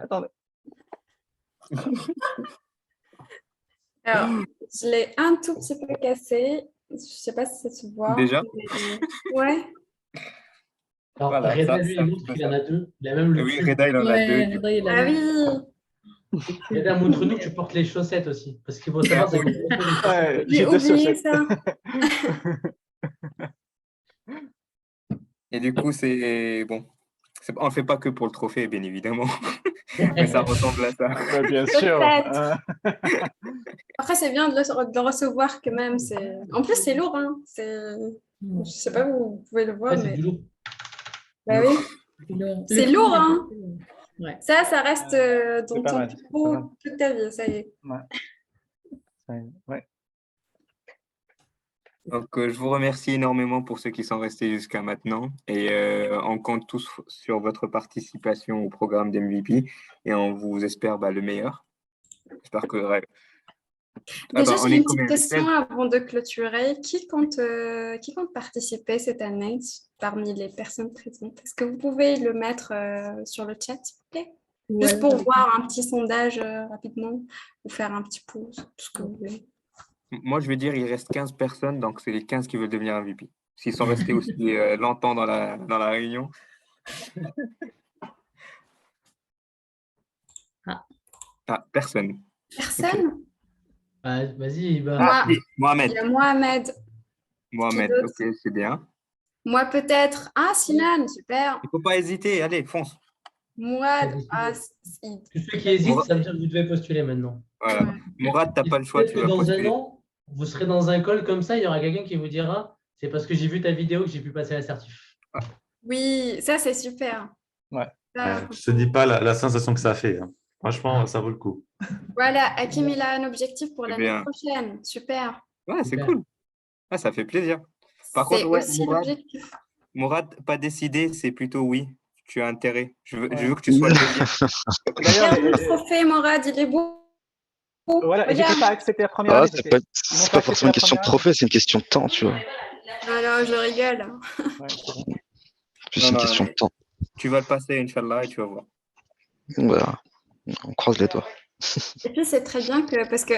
Speaker 3: Alors, je l'ai un tout petit peu cassé. Je ne sais pas si ça se voit.
Speaker 1: Déjà?
Speaker 3: Ouais.
Speaker 6: Alors,
Speaker 1: Voilà,
Speaker 6: Reda, lui, il montre qu'il en a 2. Il a même le
Speaker 1: oui,
Speaker 6: truc.
Speaker 1: Reda, il en a 2.
Speaker 3: Ah oui.
Speaker 6: Reda, montre-nous que tu portes les chaussettes aussi. Parce qu'il faut savoir, c'est que
Speaker 3: J'ai oublié ça.
Speaker 1: Et du coup, c'est bon. On ne le fait pas que pour le trophée, bien évidemment. Mais ça ressemble à ça.
Speaker 5: Bien sûr.
Speaker 3: Après, c'est bien de le recevoir quand même. En plus, c'est lourd. Hein. Je ne sais pas, vous pouvez le voir.
Speaker 6: Ouais, c'est
Speaker 3: mais...
Speaker 6: du lourd.
Speaker 3: Bah oui. C'est lourd. Hein.
Speaker 2: Ouais.
Speaker 3: Ça reste dans ton bureau toute ta vie. Ça y est.
Speaker 5: Ouais.
Speaker 1: Donc, je vous remercie énormément pour ceux qui sont restés jusqu'à maintenant et on compte tous sur votre participation au programme d'MVP et on vous espère le meilleur. J'espère que...
Speaker 3: Déjà, j'ai une petite question avant de clôturer. Qui compte participer cette année parmi les personnes présentes? Est-ce que vous pouvez le mettre sur le chat, s'il vous plaît? Juste pour voir un petit sondage rapidement ou faire un petit pouce, tout ce que vous voulez.
Speaker 1: Moi, je veux dire, il reste 15 personnes, donc c'est les 15 qui veulent devenir MVP. S'ils sont restés aussi longtemps dans la réunion. Ah, personne.
Speaker 3: Personne?
Speaker 6: Vas-y, bah.
Speaker 1: Ah,
Speaker 3: Moi,
Speaker 1: si, Mohamed.
Speaker 3: il y a Mohamed.
Speaker 1: Mohamed,
Speaker 3: d'autre?
Speaker 1: ok, c'est bien.
Speaker 3: Moi, peut-être. Ah, Sinan, super.
Speaker 1: Il ne faut pas hésiter, allez, fonce.
Speaker 3: Mouad,
Speaker 6: Tous ceux qui hésitent,
Speaker 1: Mourad,
Speaker 6: ça veut dire que vous devez postuler maintenant.
Speaker 1: voilà.
Speaker 3: ouais.
Speaker 1: Mourad, tu n'as pas le choix,
Speaker 6: Peut-être
Speaker 1: tu
Speaker 6: que
Speaker 1: vas
Speaker 6: dans un
Speaker 1: postuler.
Speaker 6: an, vous serez dans un call comme ça, il y aura quelqu'un qui vous dira c'est parce que j'ai vu ta vidéo que j'ai pu passer l'assertif.
Speaker 3: Oui, ça, c'est super.
Speaker 5: Ouais.
Speaker 3: Ça,
Speaker 4: Je ne te dis pas la sensation que ça fait, hein. Franchement, ça vaut le coup.
Speaker 3: voilà, Hakim, il a un objectif pour
Speaker 1: C'est
Speaker 3: l'année
Speaker 1: bien.
Speaker 3: prochaine. Super.
Speaker 1: Ouais, c'est
Speaker 6: Super.
Speaker 1: cool. Ah, ça fait plaisir. Par contre,
Speaker 3: C'est
Speaker 1: ouais,
Speaker 3: aussi l'objectif.
Speaker 1: Mourad, pas décidé, c'est plutôt oui. Tu as intérêt. Je veux
Speaker 5: Ouais.
Speaker 1: que tu sois le deuxième.
Speaker 5: D'ailleurs,
Speaker 3: Regarde le trophée, Morad, il est beau.
Speaker 5: voilà, j'étais
Speaker 3: Regarde.
Speaker 5: pas accepté la première
Speaker 7: Ah,
Speaker 5: année.
Speaker 7: c'est pas,
Speaker 5: Ils m'ont
Speaker 7: c'est
Speaker 5: pas
Speaker 7: pas
Speaker 5: accepté
Speaker 7: forcément
Speaker 5: la
Speaker 7: une question de
Speaker 5: première année.
Speaker 7: trophée, c'est une question de temps, tu vois.
Speaker 3: Non, non, je rigole.
Speaker 5: Ouais, c'est bon.
Speaker 7: Plus
Speaker 1: Non,
Speaker 7: une
Speaker 1: non,
Speaker 7: question de temps.
Speaker 1: tu vas le passer, Inch'Allah, et tu vas voir.
Speaker 7: Voilà. On croise les doigts.
Speaker 3: Et puis, c'est très bien que, parce que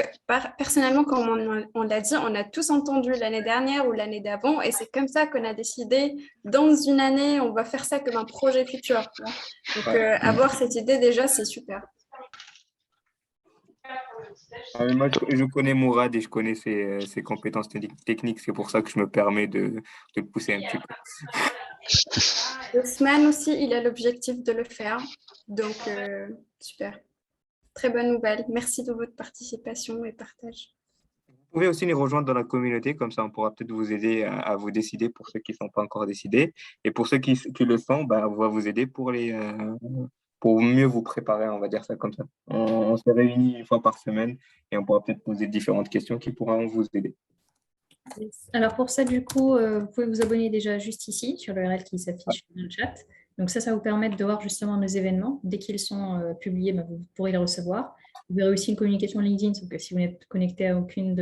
Speaker 3: personnellement, comme on l'a dit, on a tous entendu l'année dernière ou l'année d'avant, et c'est comme ça qu'on a décidé, dans une année, on va faire ça comme un projet futur. Tu vois. Donc,
Speaker 1: Ouais.
Speaker 3: avoir cette idée, déjà, c'est super.
Speaker 1: Ah, mais moi, je connais Mourad et je connais ses compétences techniques. C'est pour ça que je me permets de le pousser un petit peu.
Speaker 3: Ousmane aussi, il a l'objectif de le faire. Donc, super. Très bonne nouvelle. Merci de votre participation et partage.
Speaker 1: Vous pouvez aussi nous rejoindre dans la communauté, comme ça on pourra peut-être vous aider à vous décider pour ceux qui ne sont pas encore décidés. Et pour ceux qui le sont, bah, on va vous aider pour mieux vous préparer, on va dire ça comme ça. On se réunit une fois par semaine et on pourra peut-être poser différentes questions qui pourront vous aider.
Speaker 2: Alors pour ça, du coup, vous pouvez vous abonner déjà juste ici, sur le URL qui s'affiche dans le chat. Donc ça vous permettre de voir justement nos événements. Dès qu'ils sont publiés, vous pourrez les recevoir. Vous verrez aussi une communication LinkedIn, sauf que si vous n'êtes connecté à aucune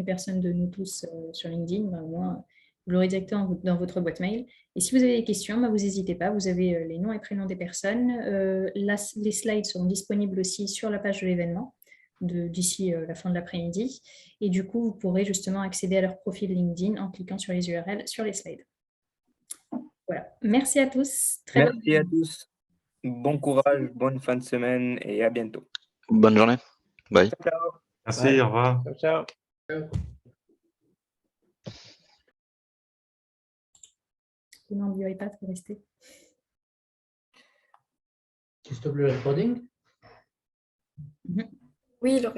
Speaker 2: personne de nous tous sur LinkedIn, au moins, vous l'aurez directement dans votre boîte mail. Et si vous avez des questions, vous n'hésitez pas. Vous avez les noms et prénoms des personnes. Les slides seront disponibles aussi sur la page de l'événement d'ici la fin de l'après-midi. Et du coup, vous pourrez justement accéder à leur profil LinkedIn en cliquant sur les URL sur les slides. Voilà. Merci à tous.
Speaker 1: Merci à tous. Bon courage, bonne fin de semaine et à bientôt.
Speaker 7: Bonne journée. Bye.
Speaker 1: Ciao.
Speaker 4: Merci,
Speaker 5: Ouais.
Speaker 4: au revoir.
Speaker 5: Ciao, ciao.
Speaker 2: Non, du iPad pour rester.
Speaker 6: Tu stoppes le recording?
Speaker 3: Oui, le